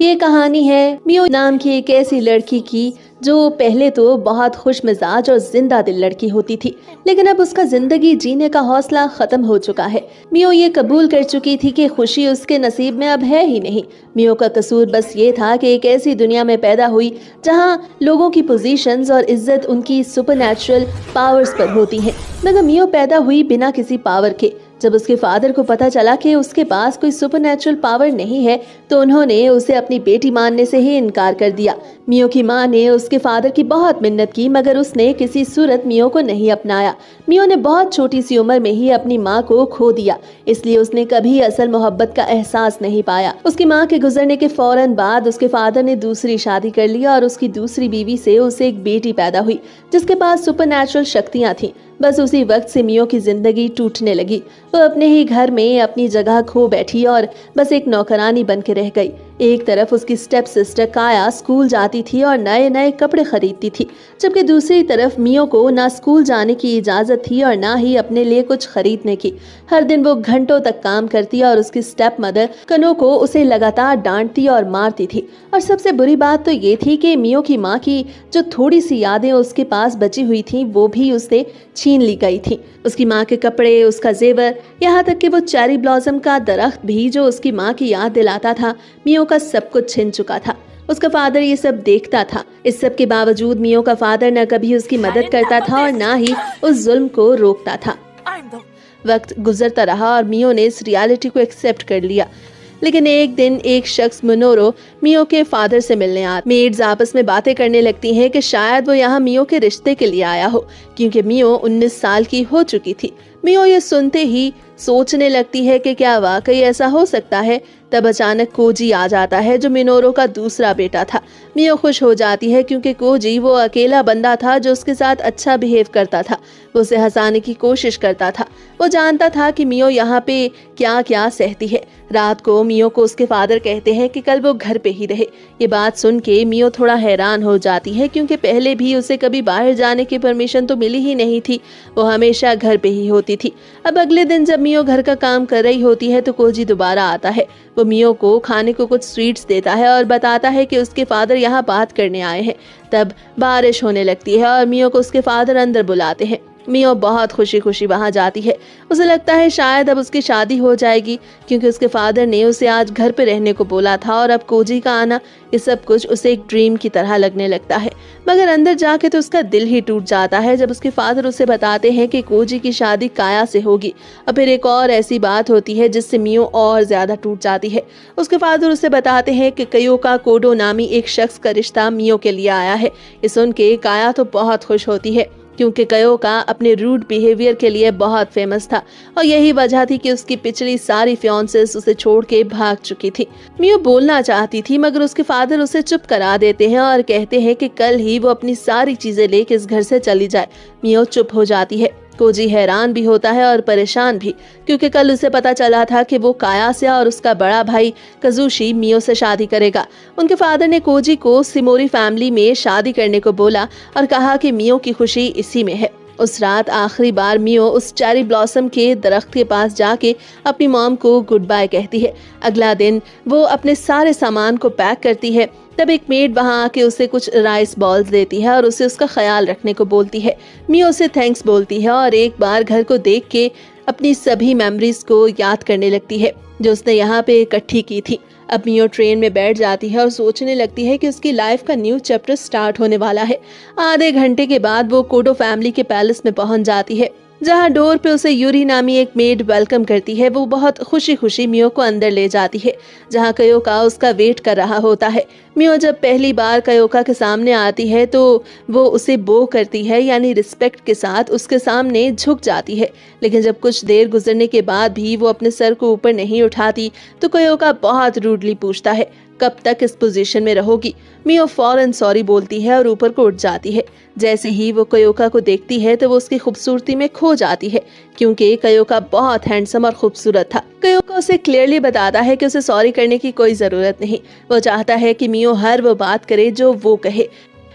ये कहानी है मियो नाम की एक ऐसी लड़की की जो पहले तो बहुत खुश मिजाज और जिंदा दिल लड़की होती थी, लेकिन अब उसका जिंदगी जीने का हौसला खत्म हो चुका है। मियो ये कबूल कर चुकी थी कि खुशी उसके नसीब में अब है ही नहीं। मियो का कसूर बस ये था कि एक ऐसी दुनिया में पैदा हुई जहाँ लोगों की पोजीशंस और इज्जत उनकी सुपरनैचुरल पावर्स पर होती है, मगर मियो पैदा हुई बिना किसी पावर के। जब उसके फादर को पता चला कि उसके पास कोई सुपरनैचुरल पावर नहीं है, तो उन्होंने उसे अपनी बेटी मानने से ही इनकार कर दिया। मियो की मां ने उसके फादर की बहुत मिन्नत की, मगर उसने किसी सूरत मियो को नहीं अपनाया। मियो ने बहुत छोटी सी उम्र में ही अपनी मां को खो दिया, इसलिए उसने कभी असल मोहब्बत का एहसास नहीं पाया। उसकी मां के गुजरने के फौरन बाद उसके फादर ने दूसरी शादी कर ली और उसकी दूसरी बीवी से उसे एक बेटी पैदा हुई जिसके पास सुपरनैचुरल शक्तियां थीं। बस उसी वक्त से मियो की जिंदगी टूटने लगी। वो अपने ही घर में अपनी जगह खो बैठी और बस एक नौकरानी बन के रह गई। एक तरफ उसकी स्टेप सिस्टर काया स्कूल जाती थी और नए नए कपड़े खरीदती थी, जबकि दूसरी तरफ मियो को ना स्कूल जाने की इजाजत थी और ना ही अपने लिए कुछ खरीदने की। हर दिन वो घंटों तक काम करती और उसकी स्टेप मदर कनोको उसे लगातार डांटती और मारती थी। और सबसे बुरी बात तो ये थी कि मियो की माँ की जो थोड़ी सी यादें उसके पास बची हुई थी वो भी उससे छीन ली गई थी। उसकी माँ के कपड़े, उसका जेवर, यहाँ तक कि वो चेरी ब्लॉसम का दरख्त भी जो उसकी माँ की याद दिलाता था, मियो का सब कुछ छिन चुका था। उसका फादर ये सब देखता था। इस सब के बावजूद मियो का फादर न कभी उसकी मदद करता था और ना ही उस जुल्म को रोकता था। वक्त गुजरता रहा और मियो ने इस रियलिटी को एक्सेप्ट कर लिया। लेकिन एक दिन एक शख्स मिनोरो मियो के फादर से मिलने आता। मेड्स आपस में बातें करने लगती हैं कि शायद वो यहाँ मियो के रिश्ते के लिए आया हो, क्योंकि मियो 19 साल की हो चुकी थी। मियो ये सुनते ही सोचने लगती है कि क्या वाकई ऐसा हो सकता है। तब अचानक कोजी आ जाता है जो मिनोरो का दूसरा बेटा था। मियो खुश हो जाती है क्योंकि कोजी वो अकेला बंदा था जो उसके साथ अच्छा बिहेव करता था। वो उसे हंसाने की कोशिश करता था। वो जानता था कि मियो यहाँ पे क्या क्या सहती है। रात को मियो को उसके फादर कहते हैं कि कल वो घर पे ही रहे। ये बात सुन के मियो थोड़ा हैरान हो जाती है, क्योंकि पहले भी उसे कभी बाहर जाने की परमिशन तो मिली ही नहीं थी। वो हमेशा घर पे ही होती थी। अब अगले दिन जब मियो घर का काम कर रही होती है तो कोजी दोबारा आता है। वो मियो को खाने को कुछ स्वीट्स देता है और बताता है कि उसके फादर यहाँ बात करने आए हैं। तब बारिश होने लगती है और मियो को उसके फादर अंदर बुलाते हैं। मियो बहुत खुशी खुशी वहां जाती है। उसे लगता है शायद अब उसकी शादी हो जाएगी, क्योंकि उसके फादर ने उसे आज घर पे रहने को बोला था और अब कोजी का आना, ये सब कुछ उसे एक ड्रीम की तरह लगने लगता है। मगर अंदर जाके तो उसका दिल ही टूट जाता है जब उसके फादर उसे बताते हैं कि कोजी की शादी काया से होगी। और फिर एक और ऐसी बात होती है जिससे मियो और ज्यादा टूट जाती है। उसके फादर उसे बताते हैं कि कयोका कोडो नामी एक शख्स का रिश्ता मियो के लिए आया है। ये सुन के काया तो बहुत खुश होती है, क्योंकि कयोका अपने रूड बिहेवियर के लिए बहुत फेमस था और यही वजह थी कि उसकी पिछली सारी फियांसेस उसे छोड़ के भाग चुकी थी। मियो बोलना चाहती थी, मगर उसके फादर उसे चुप करा देते हैं और कहते हैं कि कल ही वो अपनी सारी चीजें लेके इस घर से चली जाए। मियो चुप हो जाती है। कोजी हैरान भी होता है और परेशान भी, क्योंकि कल उसे पता चला था कि वो काया से और उसका बड़ा भाई कजुशी मियो से शादी करेगा। उनके फादर ने कोजी को सिमोरी फैमिली में शादी करने को बोला और कहा कि मियो की खुशी इसी में है। उस रात आखिरी बार मियो उस चेरी ब्लॉसम के दरख्त के पास जाके अपनी मॉम को गुड बाय कहती है। अगला दिन वो अपने सारे सामान को पैक करती है। तब एक मेड वहां आके उसे कुछ राइस बॉल्स देती है और उसे उसका ख्याल रखने को बोलती है। मियो उसे थैंक्स बोलती है और एक बार घर को देख के अपनी सभी मेमोरीज को याद करने लगती है जो उसने यहाँ पे इकट्ठी की थी। अब मियो ट्रेन में बैठ जाती है और सोचने लगती है कि उसकी लाइफ का न्यू चैप्टर स्टार्ट होने वाला है। आधे घंटे के बाद वो कोडो फैमिली के पैलेस में पहुंच जाती है, जहाँ डोर पे उसे यूरी नामी एक मेड वेलकम करती है। वो बहुत खुशी खुशी मियो को अंदर ले जाती है, जहाँ कयोका उसका वेट कर रहा होता है। मियो जब पहली बार कयोका के सामने आती है तो वो उसे बो करती है, यानी रिस्पेक्ट के साथ उसके सामने झुक जाती है। लेकिन जब कुछ देर गुजरने के बाद भी वो अपने सर को ऊपर नहीं उठाती तो कयोका बहुत रूडली पूछता है, कब तक इस पोजीशन में रहोगी? मियो फौरन सॉरी बोलती है और ऊपर को उठ जाती है। जैसे ही वो कयोका को देखती है तो वो उसकी खूबसूरती में खो जाती है, क्योंकि कयोका बहुत हैंडसम और खूबसूरत था। कयोका उसे क्लियरली बताता है कि उसे सॉरी करने की कोई जरूरत नहीं। वो चाहता है कि मियो हर वो बात करे जो वो कहे,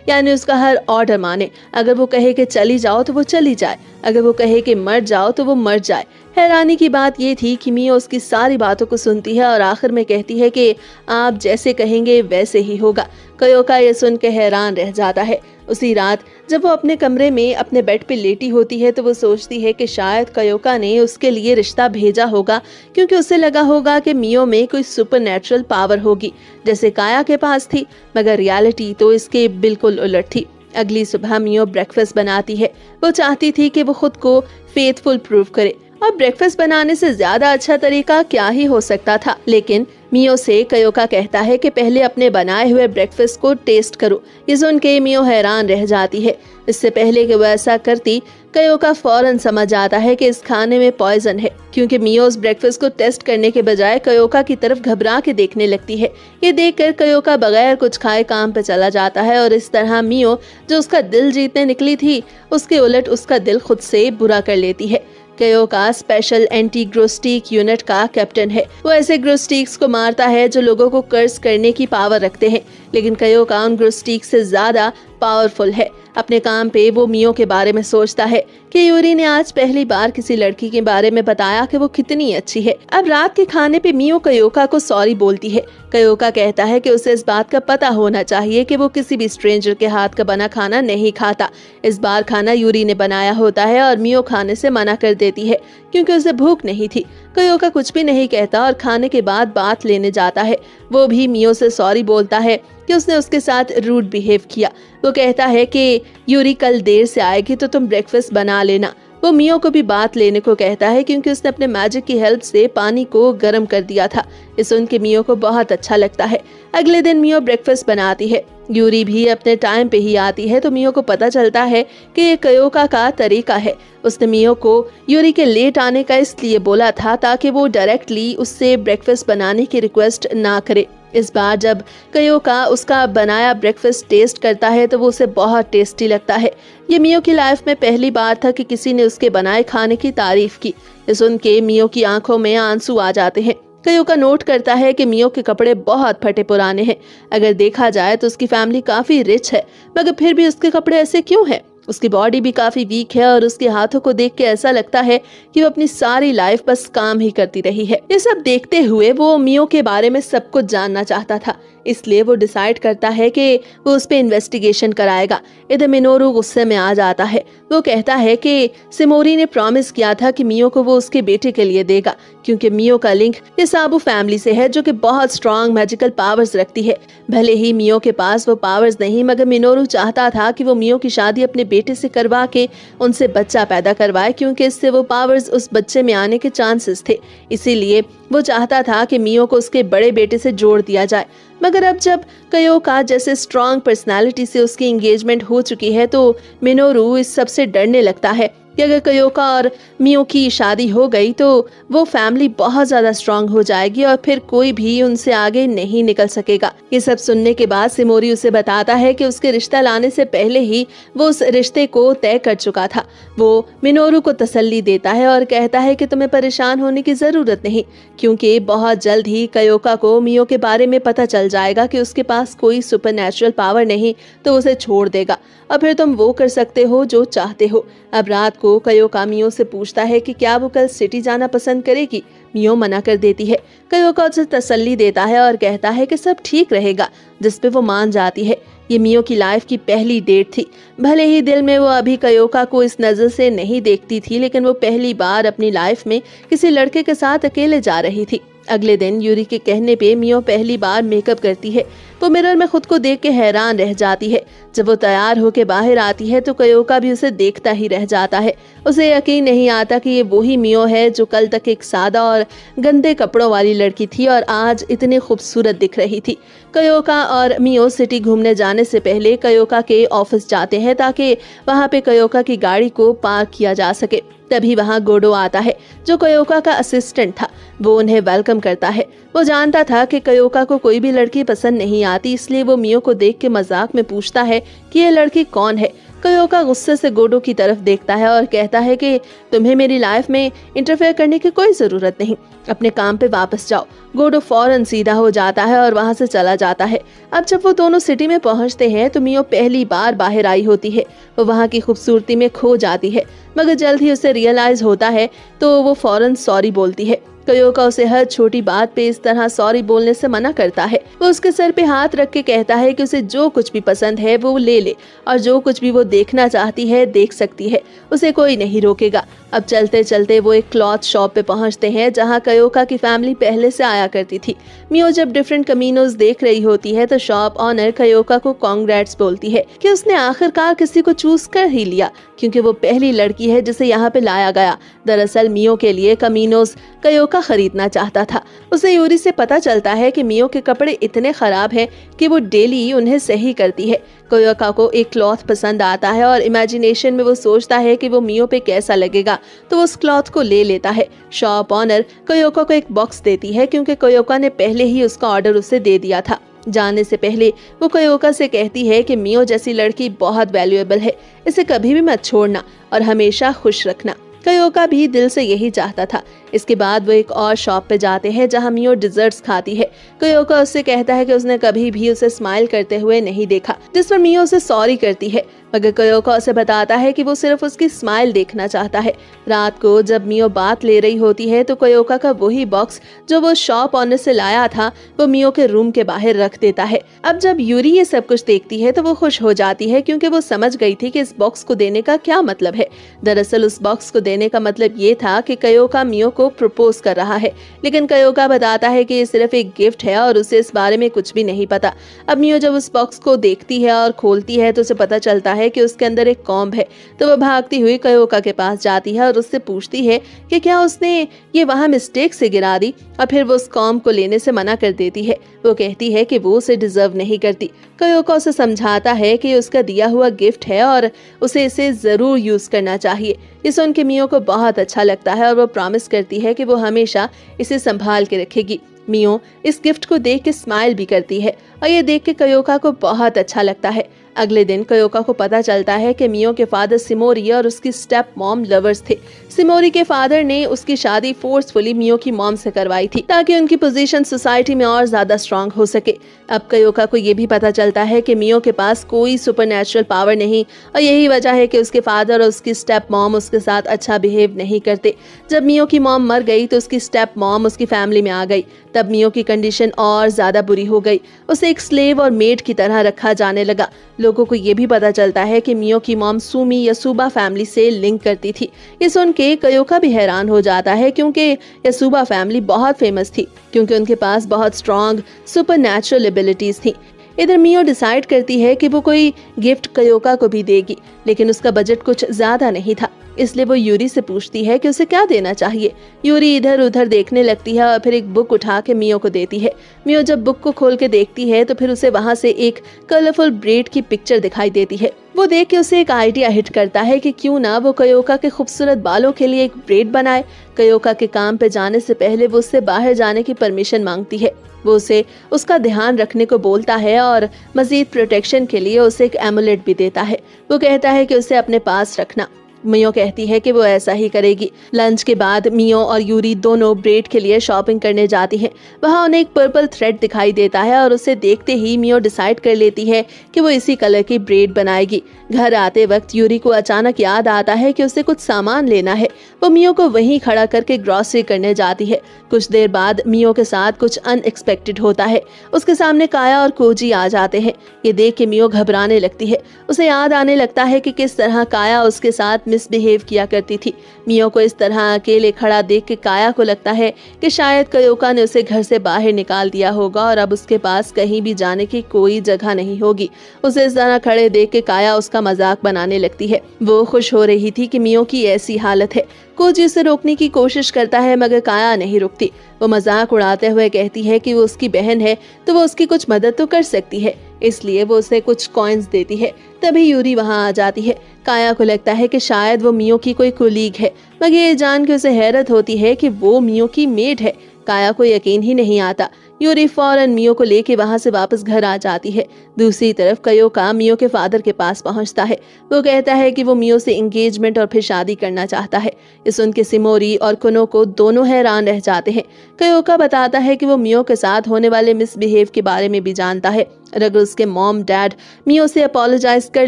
यानी उसका हर ऑर्डर माने। अगर वो कहे कि चली जाओ तो वो चली जाए, अगर वो कहे कि मर जाओ तो वो मर जाए। हैरानी की बात ये थी कि मियो उसकी सारी बातों को सुनती है और आखिर में कहती है कि आप जैसे कहेंगे वैसे ही होगा। कयोका ये सुन के हैरान रह जाता है। उसी रात जब वो अपने कमरे में अपने बेड पे लेटी होती है तो वो सोचती है कि शायद कयोका ने उसके लिए रिश्ता भेजा होगा, क्योंकि उसे लगा होगा कि मियो में कोई सुपरनैचुरल पावर होगी जैसे काया के पास थी, मगर रियलिटी तो इसके बिल्कुल उलट थी। अगली सुबह मियो ब्रेकफास्ट बनाती है। वो चाहती थी कि वो खुद को फेथफुल प्रूव करे, और ब्रेकफास्ट बनाने से ज्यादा अच्छा तरीका क्या ही हो सकता था। लेकिन मियो से कयोका कहता है कि पहले अपने बनाए हुए ब्रेकफास्ट को टेस्ट करो। ये सुन के मियो हैरान रह जाती है। इससे पहले कि वो ऐसा करती, कयोका फौरन समझ आता है कि इस खाने में पॉइजन है, क्योंकि मियो उस ब्रेकफास्ट को टेस्ट करने के बजाय कयोका की तरफ घबरा के देखने लगती है। ये देखकर कयोका बगैर कुछ खाए काम पे चला जाता है, और इस तरह मियो जो उसका दिल जीतने निकली थी, उसके उलट उसका दिल खुद से बुरा कर लेती है। कयोका स्पेशल एंटी ग्रोस्टिक यूनिट का कैप्टन है। वो ऐसे ग्रोस्टिक्स को मारता है जो लोगों को कर्ज करने की पावर रखते हैं, लेकिन कयोका उन ग्रोस्टिक्स से ज्यादा पावरफुल है। अपने काम पे वो मियो के बारे में सोचता है कि यूरी ने आज पहली बार किसी लड़की के बारे में बताया कि वो कितनी अच्छी है। अब रात के खाने पे मियो कयोका को सॉरी बोलती है। कयोका कहता है कि उसे इस बात का पता होना चाहिए कि वो किसी भी स्ट्रेंजर के हाथ का बना खाना नहीं खाता। इस बार खाना यूरी ने बनाया होता है और मियो खाने से मना कर देती है, क्योंकि उसे भूख नहीं थी। कयोका कुछ भी नहीं कहता और खाने के बाद बात लेने जाता है। वो भी मियो से सॉरी बोलता है कि उसने उसके साथ रूड बिहेव किया। वो कहता है कि यूरी कल देर से आएगी तो तुम ब्रेकफास्ट बना लेना। वो मियो को भी बात लेने को कहता है, क्योंकि उसने अपने मैजिक की हेल्प से पानी को गर्म कर दिया था। ये सुन के मियो को बहुत अच्छा लगता है। अगले दिन मियो ब्रेकफास्ट बनाती है। यूरी भी अपने टाइम पे ही आती है, तो मियो को पता चलता है कि ये कयोका का तरीका है। उसने मियो को यूरी के लेट आने का इसलिए बोला था ताकि वो डायरेक्टली उससे ब्रेकफास्ट बनाने की रिक्वेस्ट ना करे। इस बार जब कयोका उसका बनाया ब्रेकफास्ट टेस्ट करता है तो वो उसे बहुत टेस्टी लगता है। ये मियो की लाइफ में पहली बार था कि किसी ने उसके बनाए खाने की तारीफ की। ये सुन के मियो की आंखों में आंसू आ जाते हैं। कयोका नोट करता है कि मियो के कपड़े बहुत फटे पुराने हैं। अगर देखा जाए तो उसकी फैमिली काफी रिच है, मगर फिर भी उसके कपड़े ऐसे क्यों हैं? उसकी बॉडी भी काफी वीक है और उसके हाथों को देख के ऐसा लगता है कि वो अपनी सारी लाइफ बस काम ही करती रही है। ये सब देखते हुए वो मियो के बारे में सब कुछ जानना चाहता था, इसलिए वो डिसाइड करता है कि वो उस पर इन्वेस्टिगेशन कराएगा। इधर मिनोरू गुस्से में आ जाता है। वो कहता है कि सिमोरी ने प्रॉमिस किया था कि मियो को वो उसके बेटे के लिए देगा, क्योंकि मियो का लिंक इसाबू फैमिली से है, जो कि बहुत स्ट्रॉन्ग मैजिकल पावर्स रखती है। भले ही मियो के पास वो पावर्स नहीं, मगर मिनोरू चाहता था कि वो मियो की शादी अपने बेटे से करवा के उनसे बच्चा पैदा करवाए, क्योंकि इससे वो पावर्स उस बच्चे में आने के चांसेस थे। इसीलिए वो चाहता था कि मियो को उसके बड़े बेटे से जोड़ दिया जाए। मगर अब जब कयोका जैसे स्ट्रॉन्ग पर्सनालिटी से उसकी एंगेजमेंट हो चुकी है, तो मिनोरू इस सब से डरने लगता है कि अगर कयोका और मियो की शादी हो गई तो वो फैमिली बहुत ज्यादा स्ट्रांग हो जाएगी और फिर कोई भी उनसे आगे नहीं निकल सकेगा। ये सब सुनने के बाद सिमोरी उसे बताता है कि उसके रिश्ता लाने से पहले ही वो उस रिश्ते को तय कर चुका था। वो मिनोरू को तसल्ली देता है और कहता है कि तुम्हें परेशान होने की जरूरत नहीं, क्योंकि बहुत जल्द ही कयोका को मियो के बारे में पता चल जाएगा कि उसके पास कोई सुपरनैचुरल पावर नहीं, तो उसे छोड़ देगा और फिर तुम वो कर सकते हो जो चाहते हो। अब रात को कयोका मियो से पूछता है कि क्या वो कल सिटी जाना पसंद करेगी। मियो मना कर देती है। कयोका उसे तसल्ली देता है और कहता है कि सब ठीक रहेगा, जिस पे वो मान जाती है। ये मियो की लाइफ की पहली डेट थी। भले ही दिल में वो अभी कयोका को इस नजर से नहीं देखती थी, लेकिन वो पहली बार अपनी लाइफ में किसी लड़के के साथ अकेले जा रही थी। अगले दिन यूरी के कहने पे मियो पहली बार मेकअप करती है। वो मिरर में खुद को देख के हैरान रह जाती है। जब वो तैयार होके बाहर आती है तो कयोका भी उसे देखता ही रह जाता है। उसे यकीन नहीं आता कि ये वही मियो है जो कल तक एक सादा और गंदे कपड़ों वाली लड़की थी और आज इतनी खूबसूरत दिख रही थी। कयोका और मियो सिटी घूमने जाने से पहले कयोका के ऑफिस जाते हैं ताकि वहाँ पे कयोका की गाड़ी को पार्क किया जा सके। तभी वहाँ गोडो आता है, जो कयोका का असिस्टेंट था। वो उन्हें वेलकम करता है। वो जानता था कि कयोका को कोई भी लड़की पसंद नहीं आती, इसलिए वो मियो को देख के मजाक में पूछता है कि ये लड़की कौन है। कयोका गुस्से से गोडो की तरफ देखता है और कहता है कि तुम्हें मेरी लाइफ में इंटरफेयर करने की कोई जरूरत नहीं, अपने काम पे वापस जाओ। गोडो फौरन सीधा हो जाता है और वहां से चला जाता है। अब जब वो दोनों सिटी में पहुंचते हैं तो मियो पहली बार बाहर आई होती है। वो वहां की खूबसूरती में खो जाती है, मगर जल्द ही उसे रियलाइज होता है तो वो फौरन सॉरी बोलती है। कयोका उसे हर छोटी बात पे इस तरह सॉरी बोलने से मना करता है। वो उसके सर पे हाथ रख के कहता है कि उसे जो कुछ भी पसंद है वो ले ले और जो कुछ भी वो देखना चाहती है देख सकती है, उसे कोई नहीं रोकेगा। अब चलते चलते वो एक क्लॉथ शॉप पे पहुंचते हैं जहां कयोका की फैमिली पहले से आया करती थी। मियो जब डिफरेंट कमीनोज देख रही होती है तो शॉप ऑनर कयोका को कांग्रेट्स बोलती है कि उसने आखिरकार किसी को चूज कर ही लिया, क्योंकि वो पहली लड़की है जिसे यहाँ पे लाया गया। दरअसल मियो के लिए कमीनोज कयोका खरीदना चाहता था। उसे यूरी से पता चलता है कि मियो के कपड़े इतने खराब हैं कि वो डेली उन्हें सही करती है। कयोका को एक क्लॉथ पसंद आता है और इमेजिनेशन में वो सोचता है कि वो मियो पे कैसा लगेगा, तो वो उस क्लॉथ को ले लेता है। शॉप ऑनर कयोका को एक बॉक्स देती है क्योंकि कयोका ने पहले ही उसका ऑर्डर उसे दे दिया था। जाने से पहले वो कयोका से कहती है कि मियो जैसी लड़की बहुत वैल्यूएबल है, इसे कभी भी मत छोड़ना और हमेशा खुश रखना। कयोका भी दिल से यही चाहता था। इसके बाद वो एक और शॉप पे जाते हैं जहां मियो डिजर्ट्स खाती है। कयोका उससे कहता है कि उसने कभी भी उसे स्माइल करते हुए नहीं देखा, जिस पर मियो उसे सॉरी करती है, मगर कयोका उसे बताता है कि वो सिर्फ उसकी स्माइल देखना चाहता है। रात को जब मियो बात ले रही होती है तो कयोका का वही बॉक्स जो वो शॉप ऑनर से लाया था वो मियो के रूम के बाहर रख देता है। अब जब यूरी ये सब कुछ देखती है तो वो खुश हो जाती है क्योंकि वो समझ गई थी कि इस बॉक्स को देने का क्या मतलब है। दरअसल उस बॉक्स को देने का मतलब ये था कि कयोका मियो को प्रपोज कर रहा है, लेकिन कयोका बताता है कि ये सिर्फ एक गिफ्ट है और उसे इस बारे में कुछ भी नहीं पता। अब मियो जब उस बॉक्स को देखती है और खोलती है तो उसे पता चलता है कि उसके अंदर एक कॉम्ब है। तो वो भागती हुई कयोका के पास जाती है और उससे पूछती है कि क्या उसने ये वहां मिस्टेक से गिरा दी, और फिर वो उस कॉम्ब को लेने से मना कर देती है। वो कहती है कि वो उसे डिजर्व नहीं करती। कयोका उसे समझाता है कि उसका दिया हुआ गिफ्ट है और उसे इसे जरूर यूज करना चाहिए। ये सुन के मियो को बहुत अच्छा लगता है और वो प्रॉमिस करती है कि वो हमेशा इसे संभाल के रखेगी। मियो इस गिफ्ट को देख के स्माइल भी करती है और ये देख के कयोका को बहुत अच्छा लगता है। अगले दिन कयोका को पता चलता है कि मियो के फादर सिमोरी और उसकी स्टेप मॉम लवर्स थे। सिमोरी के फादर ने उसकी शादी फोर्सफुली मियो की मॉम से करवाई थी ताकि उनकी पोजीशन सोसाइटी में और ज्यादा स्ट्रांग हो सके। अब कयोका को ये भी पता चलता है कि मियो के पास कोई सुपरनैचुरल पावर नहीं और यही वजह है कि उसके फादर और उसकी स्टेप मॉम उसके साथ अच्छा बिहेव नहीं करते। जब मियो की मॉम मर गई तो उसकी स्टेप मॉम उसकी फैमिली में आ गई। तब मियो की कंडीशन और ज्यादा बुरी हो गई। उसे एक स्लेव और मेड की तरह रखा जाने लगा। लोगों को ये भी पता चलता है कि मियो की मॉम सुमी यसुबा फैमिली से लिंक करती थी। ये सुन के कयोका भी हैरान हो जाता है क्योंकि यसुबा फैमिली बहुत फेमस थी क्योंकि उनके पास बहुत स्ट्रॉन्ग सुपरनैचुरल एबिलिटीज थी। इधर मियो डिसाइड करती है कि वो कोई गिफ्ट कयोका को भी देगी, लेकिन उसका बजट कुछ ज्यादा नहीं था, इसलिए वो यूरी से पूछती है कि उसे क्या देना चाहिए। यूरी इधर उधर देखने लगती है और फिर एक बुक उठा के मियो को देती है। मियो जब बुक को खोल के देखती है तो फिर उसे वहां से एक कलरफुल ब्रेड की पिक्चर दिखाई देती है। वो देख के उसे एक आइडिया हिट करता है कि क्यों ना वो कयोका के खूबसूरत बालों के लिए एक ब्रेड बनाए। कयोका के काम पे जाने से पहले वो उससे बाहर जाने की परमिशन मांगती है। वो उसे उसका ध्यान रखने को बोलता है और मजीद प्रोटेक्शन के लिए उसे एक एमुलेट भी देता है। वो कहता है कि उसे अपने पास रखना। मियो कहती है कि वो ऐसा ही करेगी। लंच के बाद मियो और यूरी दोनों ब्रेड के लिए शॉपिंग करने जाती हैं। वहाँ उन्हें एक पर्पल थ्रेड दिखाई देता है और उसे देखते ही मियो डिसाइड कर लेती है कि वो इसी कलर की ब्रेड बनाएगी। घर आते वक्त यूरी को अचानक याद आता है कि उसे कुछ सामान लेना है। वो मियो को वहीं खड़ा करके ग्रोसरी करने जाती है। कुछ देर बाद मियो के साथ कुछ अनएक्सपेक्टेड होता है। उसके सामने काया और कोजी आ जाते हैं। ये देख के मियो घबराने लगती है। उसे याद आने लगता है कि किस तरह काया उसके साथ मिसबिहेव किया करती थी। मियो को इस तरह अकेले खड़ा देख के काया को लगता है कि शायद कयोका ने उसे घर से बाहर निकाल दिया होगा और अब उसके पास कहीं भी जाने की कोई जगह नहीं होगी। उसे इस तरह खड़े देख के काया उसका मजाक बनाने लगती है। वो खुश हो रही थी कि मियो की ऐसी हालत है। कोजी उसे रोकने की कोशिश करता है मगर काया नहीं रुकती। वो मजाक उड़ाते हुए कहती है कि वो उसकी बहन है तो वो उसकी कुछ मदद तो कर सकती है, इसलिए वो उसे कुछ कॉइन्स देती है। तभी यूरी वहां आ जाती है। काया को लगता है कि शायद वो मियो की कोई कुलीग है, मगर ये जान के उसे हैरत होती है कि वो मियो की मेड है। काया को यकीन ही नहीं आता यूरी फौरन मियो को लेके वहां से वापस घर आ जाती है। दूसरी तरफ कयोका मियो के फादर के पास पहुंचता है। वो कहता है कि वो मियो से एंगेजमेंट और फिर शादी करना चाहता है। ये सुन के सिमोरी और कुनोको दोनों हैरान रह जाते हैं। कयोका बताता है कि वो मियो के साथ होने वाले मिसबिहेव के बारे में भी जानता है और अगर उसके मॉम डैड मियो से अपोलोजाइज कर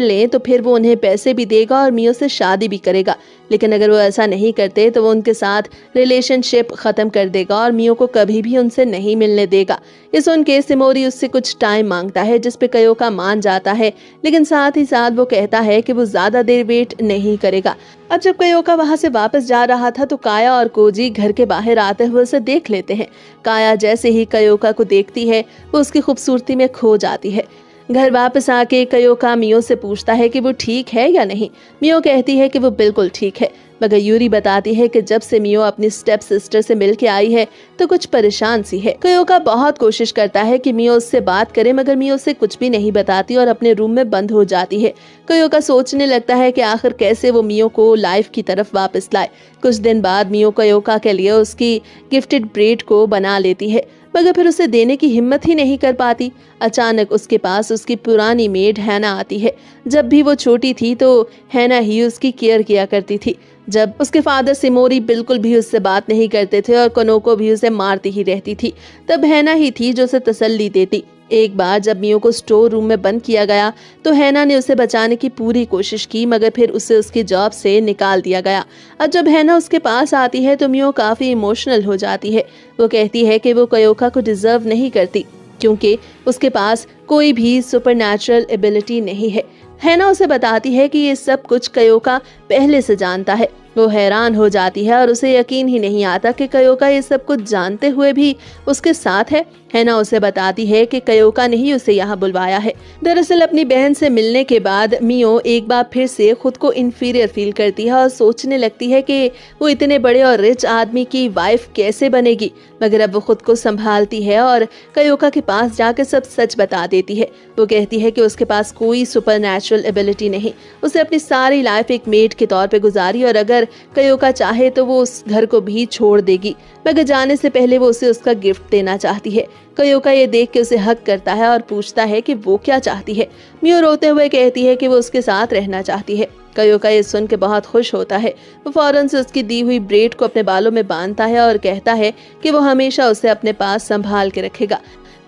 लें तो फिर वो उन्हें पैसे भी देगा और मियो से शादी भी करेगा। लेकिन अगर वो ऐसा नहीं करते तो वो उनके साथ रिलेशनशिप खत्म कर देगा और मियो को कभी भी उनसे नहीं मिलने देगा। ये सुन के सिमोरी उससे कुछ टाइम मांगता है जिस पे कयोका मान जाता है, लेकिन साथ ही साथ वो कहता है कि वो ज्यादा देर वेट नहीं करेगा। अब जब कयोका वहां से वापस जा रहा था तो काया और कोजी घर के बाहर आते हुए उसे देख लेते हैं। काया जैसे ही कयोका को देखती है वो उसकी खूबसूरती में खो जाती है। घर वापस आके कयोका मियो से पूछता है कि वो ठीक है या नहीं। मियो कहती है कि वो बिल्कुल ठीक है, मगर यूरी बताती है कि जब से मियो अपनी स्टेप सिस्टर से मिलके आई है तो कुछ परेशान सी है। कयोका बहुत कोशिश करता है कि मियो उससे बात करे, मगर मियो से कुछ भी नहीं बताती और अपने रूम में बंद हो जाती है। कयोका सोचने लगता है कि आखिर कैसे वो मियो को लाइफ की तरफ वापस लाए। कुछ दिन बाद मियो कयोका के लिए उसकी गिफ्टेड ब्रेड को बना लेती है, मगर फिर उसे देने की हिम्मत ही नहीं कर पाती। अचानक उसके पास उसकी पुरानी मेड हैना आती है। जब भी वो छोटी थी तो हैना ही उसकी केयर किया करती थी। जब उसके फादर सिमोरी बिल्कुल भी उससे बात नहीं करते थे और कुनोको भी उसे मारती ही रहती थी, तब हैना ही थी जो उसे तसल्ली देती। एक बार जब मियो को स्टोर रूम में बंद किया गया तो हैना ने उसे बचाने की पूरी कोशिश की, मगर फिर उसे उसकी जॉब से निकाल दिया गया। अब जब हैना उसके पास आती है तो मियो काफी इमोशनल हो जाती है। वो कहती है कि वो कयोका को डिजर्व नहीं करती क्योंकि उसके पास कोई भी सुपरनैचुरल एबिलिटी नहीं है। हैना उसे बताती है कि ये सब कुछ कयोका पहले से जानता है। वो हैरान हो जाती है और उसे यकीन ही नहीं आता कि कयोका ये सब कुछ जानते हुए भी उसके साथ है। हैना उसे बताती है कि कयोका ने ही उसे यहाँ बुलवाया है। दरअसल अपनी बहन से मिलने के बाद मियो एक बार फिर से खुद को इंफीरियर फील करती है और सोचने लगती है कि वो इतने बड़े और रिच आदमी की वाइफ कैसे बनेगी, मगर अब वो खुद को संभालती है और कयोका के पास जाकर सब सच बता देती है। वो कहती है कि उसके पास कोई सुपरनैचुरल एबिलिटी नहीं, उसे अपनी सारी लाइफ एक मेड के तौर पे गुजारी और अगर कयोका चाहे तो वो उस घर को भी छोड़ देगी, मगर जाने से पहले वो उसे उसका गिफ्ट देना चाहती है। कयोका ये देख के उसे हक करता है और पूछता है कि वो क्या चाहती है। मियो रोते हुए कहती है कि वो उसके साथ रहना चाहती है। कयोका ये सुन के बहुत खुश होता है। वो फौरन से उसकी दी हुई ब्रेड को अपने बालों में बांधता है और कहता है कि वो हमेशा उसे अपने पास संभाल के रखेगा।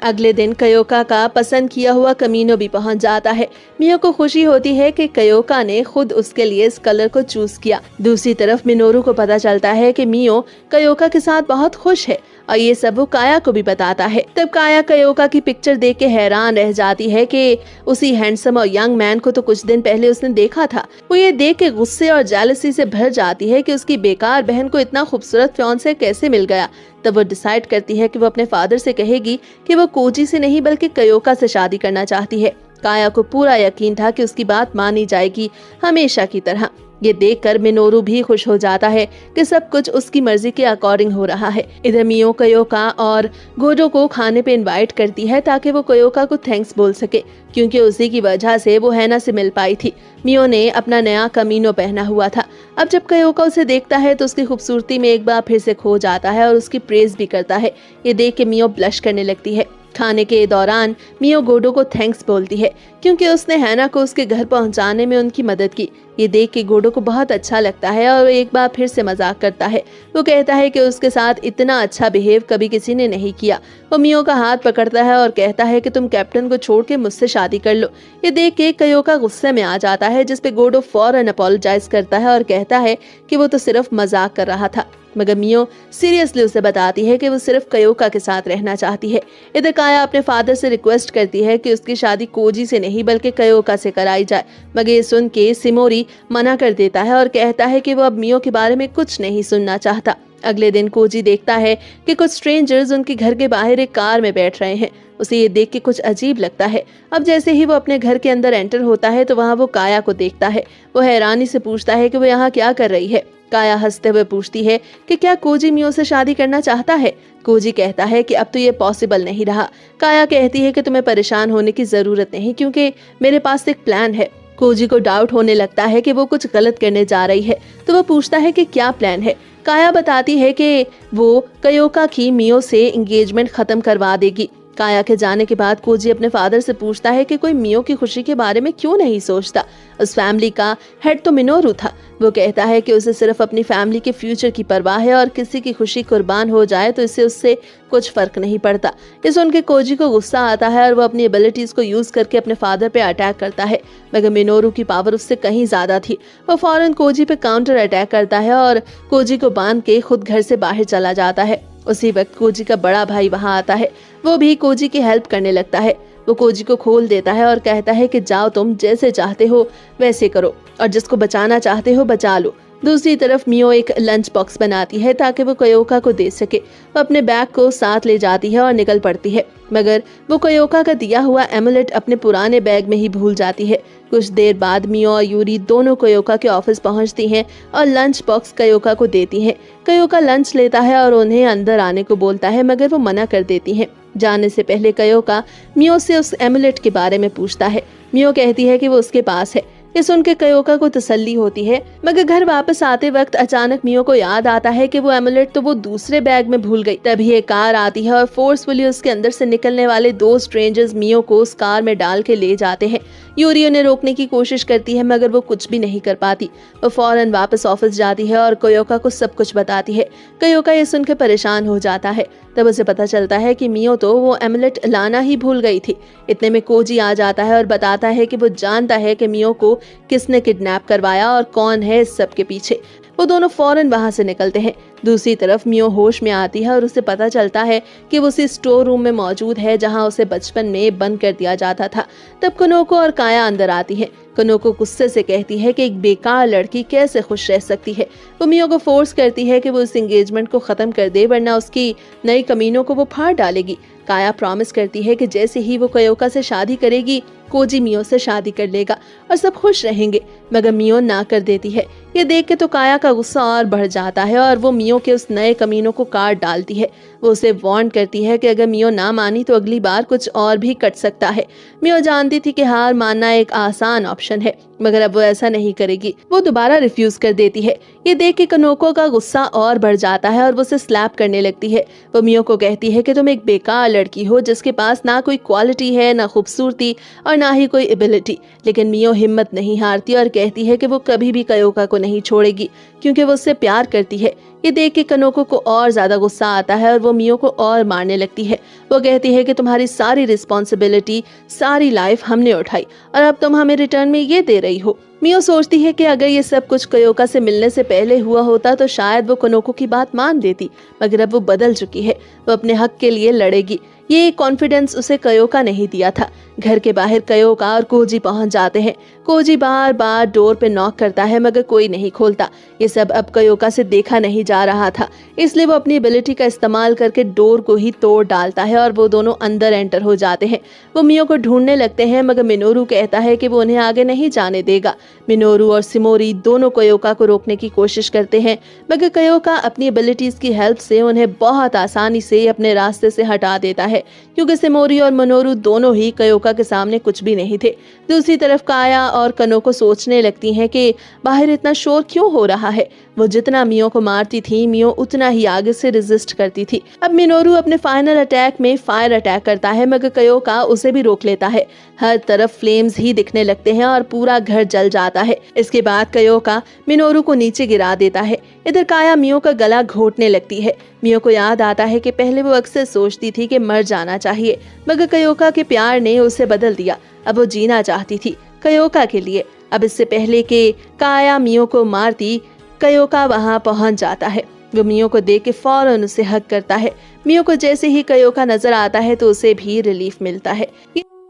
अगले दिन कयोका का पसंद किया हुआ कमीनो भी पहुंच जाता है। मियो को खुशी होती है कि कयोका ने खुद उसके लिए इस कलर को चूज किया। दूसरी तरफ मिनोरू को पता चलता है कि मियो कयोका के साथ बहुत खुश है और ये सब वो काया को भी बताता है। तब काया कयोका की पिक्चर देख के हैरान रह जाती है कि उसी हैंडसम और यंग मैन को तो कुछ दिन पहले उसने देखा था। वो ये देख के गुस्से और जेलसी से भर जाती है कि उसकी बेकार बहन को इतना खूबसूरत फियांसे कैसे मिल गया। तब वो डिसाइड करती है कि वो अपने फादर से कहेगी कि वो कोजी से नहीं बल्कि कयोका से शादी करना चाहती है। काया को पूरा यकीन था कि उसकी बात मानी जाएगी हमेशा की तरह। ये देखकर मिनोरू भी खुश हो जाता है कि सब कुछ उसकी मर्जी के अकॉर्डिंग हो रहा है। इधर मियो कयोका और गोडो को खाने पे इनवाइट करती है ताकि वो कयोका को थैंक्स बोल सके, क्योंकि उसी की वजह से वो हैना से मिल पाई थी। मियो ने अपना नया कमीनो पहना हुआ था। अब जब कयोका उसे देखता है तो उसकी खूबसूरती में एक बार फिर से खो जाता है और उसकी प्रेज भी करता है। ये देख के मियो ब्लश करने लगती है। खाने के दौरान मियो गोडो को थैंक्स बोलती है क्योंकि उसने हैना को उसके घर पहुंचाने में उनकी मदद की। ये देख के गोडो को बहुत अच्छा लगता है और एक बार फिर से मजाक करता है। वो कहता है कि उसके साथ इतना अच्छा बिहेव कभी किसी ने नहीं किया। वो मियो का हाथ पकड़ता है और कहता है कि तुम कैप्टन को छोड़ के मुझसे शादी कर लो। ये देख के कयोका गुस्से में आ जाता है, जिसपे गोडो फौरन अपोलोजाइज करता है और कहता है कि वो तो सिर्फ मजाक कर रहा था, मगर मियो सीरियसली उसे बताती है कि वो सिर्फ कयोका के साथ रहना चाहती है। इधर काया अपने फादर से रिक्वेस्ट करती है कि उसकी शादी कोजी से नहीं बल्कि कयोका से कराई जाए, मगर ये सुन के सिमोरी मना कर देता है और कहता है कि वो अब मियो के बारे में कुछ नहीं सुनना चाहता। अगले दिन कोजी देखता है कि कुछ स्ट्रेंजर्स उनके घर के बाहर एक कार में बैठ रहे हैं। उसे ये देख के कुछ अजीब लगता है। अब जैसे ही वो अपने घर के अंदर एंटर होता है तो वहाँ वो काया को देखता है। वो हैरानी से पूछता है कि वो यहाँ क्या कर रही है। काया हंसते हुए पूछती है कि क्या कोजी मियो से शादी करना चाहता है। कोजी कहता है कि अब तो ये पॉसिबल नहीं रहा। काया कहती है कि तुम्हें परेशान होने की जरूरत नहीं, क्योंकि मेरे पास एक प्लान है। कोजी को डाउट होने लगता है कि वो कुछ गलत करने जा रही है, तो वो पूछता है कि क्या प्लान है। काया बताती है कि वो कयोका की मियो से एंगेजमेंट खत्म करवा देगी। काया के जाने के बाद कोजी अपने फादर से पूछता है कि कोई मियो की खुशी के बारे में क्यों नहीं सोचता। उस फैमिली का हेड तो मिनोरू था। वो कहता है कि उसे सिर्फ अपनी फैमिली के फ्यूचर की परवाह है और किसी की खुशी कुर्बान हो जाए तो इससे उससे कुछ फर्क नहीं पड़ता। इस उनके कोजी को गुस्सा आता है और वो अपनी एबिलिटीज को यूज करके अपने फादर पे अटैक करता है, मगर मिनोरू की पावर उससे कहीं ज्यादा थी। वो फौरन कोजी पे काउंटर अटैक करता है और कोजी को बांध के खुद घर से बाहर चला जाता है। उसी वक्त कोजी का बड़ा भाई वहां आता है। वो भी कोजी की हेल्प करने लगता है। वो कोजी को खोल देता है और कहता है कि जाओ, तुम जैसे चाहते हो वैसे करो और जिसको बचाना चाहते हो बचा लो। दूसरी तरफ मियो एक लंच बॉक्स बनाती है ताकि वो कयोका को दे सके। वो अपने बैग को साथ ले जाती है और निकल पड़ती है, मगर वो कयोका का दिया हुआ एमुलेट अपने पुराने बैग में ही भूल जाती है। कुछ देर बाद मियो और यूरी दोनों कयोका के ऑफिस पहुंचती हैं और लंच बॉक्स कयोका को देती हैं। कयोका लंच लेता है और उन्हें अंदर आने को बोलता है, मगर वो मना कर देती हैं। जाने से पहले कयोका मियो से उस एमुलेट के बारे में पूछता है। मियो कहती है कि वो उसके पास है। ये सुन के कयोका को तसल्ली होती है, मगर घर वापस आते वक्त अचानक मियो को याद आता है कि वो एमुलेट तो वो दूसरे बैग में भूल गई। तभी एक कार आती है और फोर्सफुली उसके अंदर से निकलने वाले दो स्ट्रेंजर्स मियो को उस कार में डाल के ले जाते हैं। यूरी उन्हें रोकने की कोशिश करती है, मगर वो कुछ भी नहीं कर पाती। वो फौरन वापस ऑफिस जाती है और कयोका को सब कुछ बताती है। कयोका ये सुनकर परेशान हो जाता है। तब उसे पता चलता है कि मियो तो वो एमुलेट लाना ही भूल गई थी। इतने में कोजी आ जाता है और बताता है कि वो जानता है कि मियो को किसने किडनैप करवाया और कौन है इस सब के पीछे। वो दोनों फौरन वहां से निकलते हैं। दूसरी तरफ मियो होश में आती है और उसे पता चलता है कि वो उसी स्टोर रूम में मौजूद है जहां उसे बचपन में बंद कर दिया जाता था। तब कुनोको और काया अंदर आती है। कुनोको गुस्से से कहती है कि एक बेकार लड़की कैसे खुश रह सकती है। वो मियो को फोर्स करती है कि वो इस एंगेजमेंट को खत्म कर दे, वरना उसकी नई कमीनों को वो फाड़ डालेगी। काया प्रॉमिस करती है कि जैसे ही वो कयोका से शादी करेगी, कोजी मियो से शादी कर लेगा और सब खुश रहेंगे, मगर मियो ना कर देती है। ये देख के तो काया का गुस्सा और बढ़ जाता है और वो मियो के उस नए कमीनों को काट डालती है। वो उसे वार्न करती है कि अगर मियो ना मानी तो अगली बार कुछ और भी कट सकता है। मियो जानती थी कि हार मानना एक आसान ऑप्शन है, मगर अब वो ऐसा नहीं करेगी। वो दोबारा रिफ्यूज कर देती है। ये देख के कुनोको का गुस्सा और बढ़ जाता है और वो उसे स्लैप करने लगती है। वो मियो को कहती है कि तुम एक बेकार लड़की हो जिसके पास ना कोई क्वालिटी है, ना खूबसूरती और ना ही कोई एबिलिटी। लेकिन मियो हिम्मत नहीं हारती और कहती है कि वो कभी भी कयोका को नहीं छोड़ेगी क्योंकि वो उससे प्यार करती है। ये देख के कुनोको को और ज्यादा गुस्सा आता है और वो मियो को और मारने लगती है। वो कहती है कि तुम्हारी सारी रिस्पॉन्सिबिलिटी, सारी लाइफ हमने उठाई और अब तुम हमें रिटर्न में ये दे रही हो। मियो सोचती है कि अगर ये सब कुछ कयोका से मिलने से पहले हुआ होता तो शायद वो कुनोको की बात मान लेती, मगर अब वो बदल चुकी है। वो अपने हक के लिए लड़ेगी। ये कॉन्फिडेंस उसे कयोका नहीं दिया था। घर के बाहर कयोका और कोजी पहुंच जाते हैं। कोजी बार बार डोर पे नॉक करता है, मगर कोई नहीं खोलता। ये सब अब कयोका से देखा नहीं जा रहा था, इसलिए वो अपनी एबिलिटी का इस्तेमाल करके डोर को ही तोड़ डालता है और वो दोनों अंदर एंटर हो जाते हैं। वो मियो को ढूंढने लगते हैं, मगर मिनोरू कहता है कि वो उन्हें आगे नहीं जाने देगा। मिनोरू और सिमोरी दोनों कयोका को रोकने की कोशिश करते हैं, मगर कयोका अपनी एबिलिटीज की हेल्प से उन्हें बहुत आसानी से अपने रास्ते से हटा देता है, क्योंकि सिमोरी और मिनोरू दोनों ही कयोका के सामने कुछ भी नहीं थे। दूसरी तरफ काया और कुनोको सोचने लगती हैं कि बाहर इतना शोर क्यों हो रहा है। वो जितना मियो को मारती थी, मियो उतना ही आगे से रेजिस्ट करती थी। अब मिनोरू अपने फाइनल अटैक में फायर अटैक करता है, मगर कयोका उसे भी रोक लेता है। हर तरफ फ्लेम्स ही दिखने लगते हैं और पूरा घर जल जाता है। इसके बाद कयोका मिनोरू को नीचे गिरा देता है। इधर काया मियो का गला घोटने लगती है। मियो को याद आता है कि पहले वो अक्सर सोचती थी कि मर जाना चाहिए, मगर कयोका के प्यार ने उसे बदल दिया। अब वो जीना चाहती थी कयोका के लिए। अब इससे पहले कि काया मियो को मारती, कयोका वहां पहुंच जाता है। वो मियो को देख के फौरन उसे हग करता है। मियो को जैसे ही कयोका नजर आता है तो उसे भी रिलीफ मिलता है।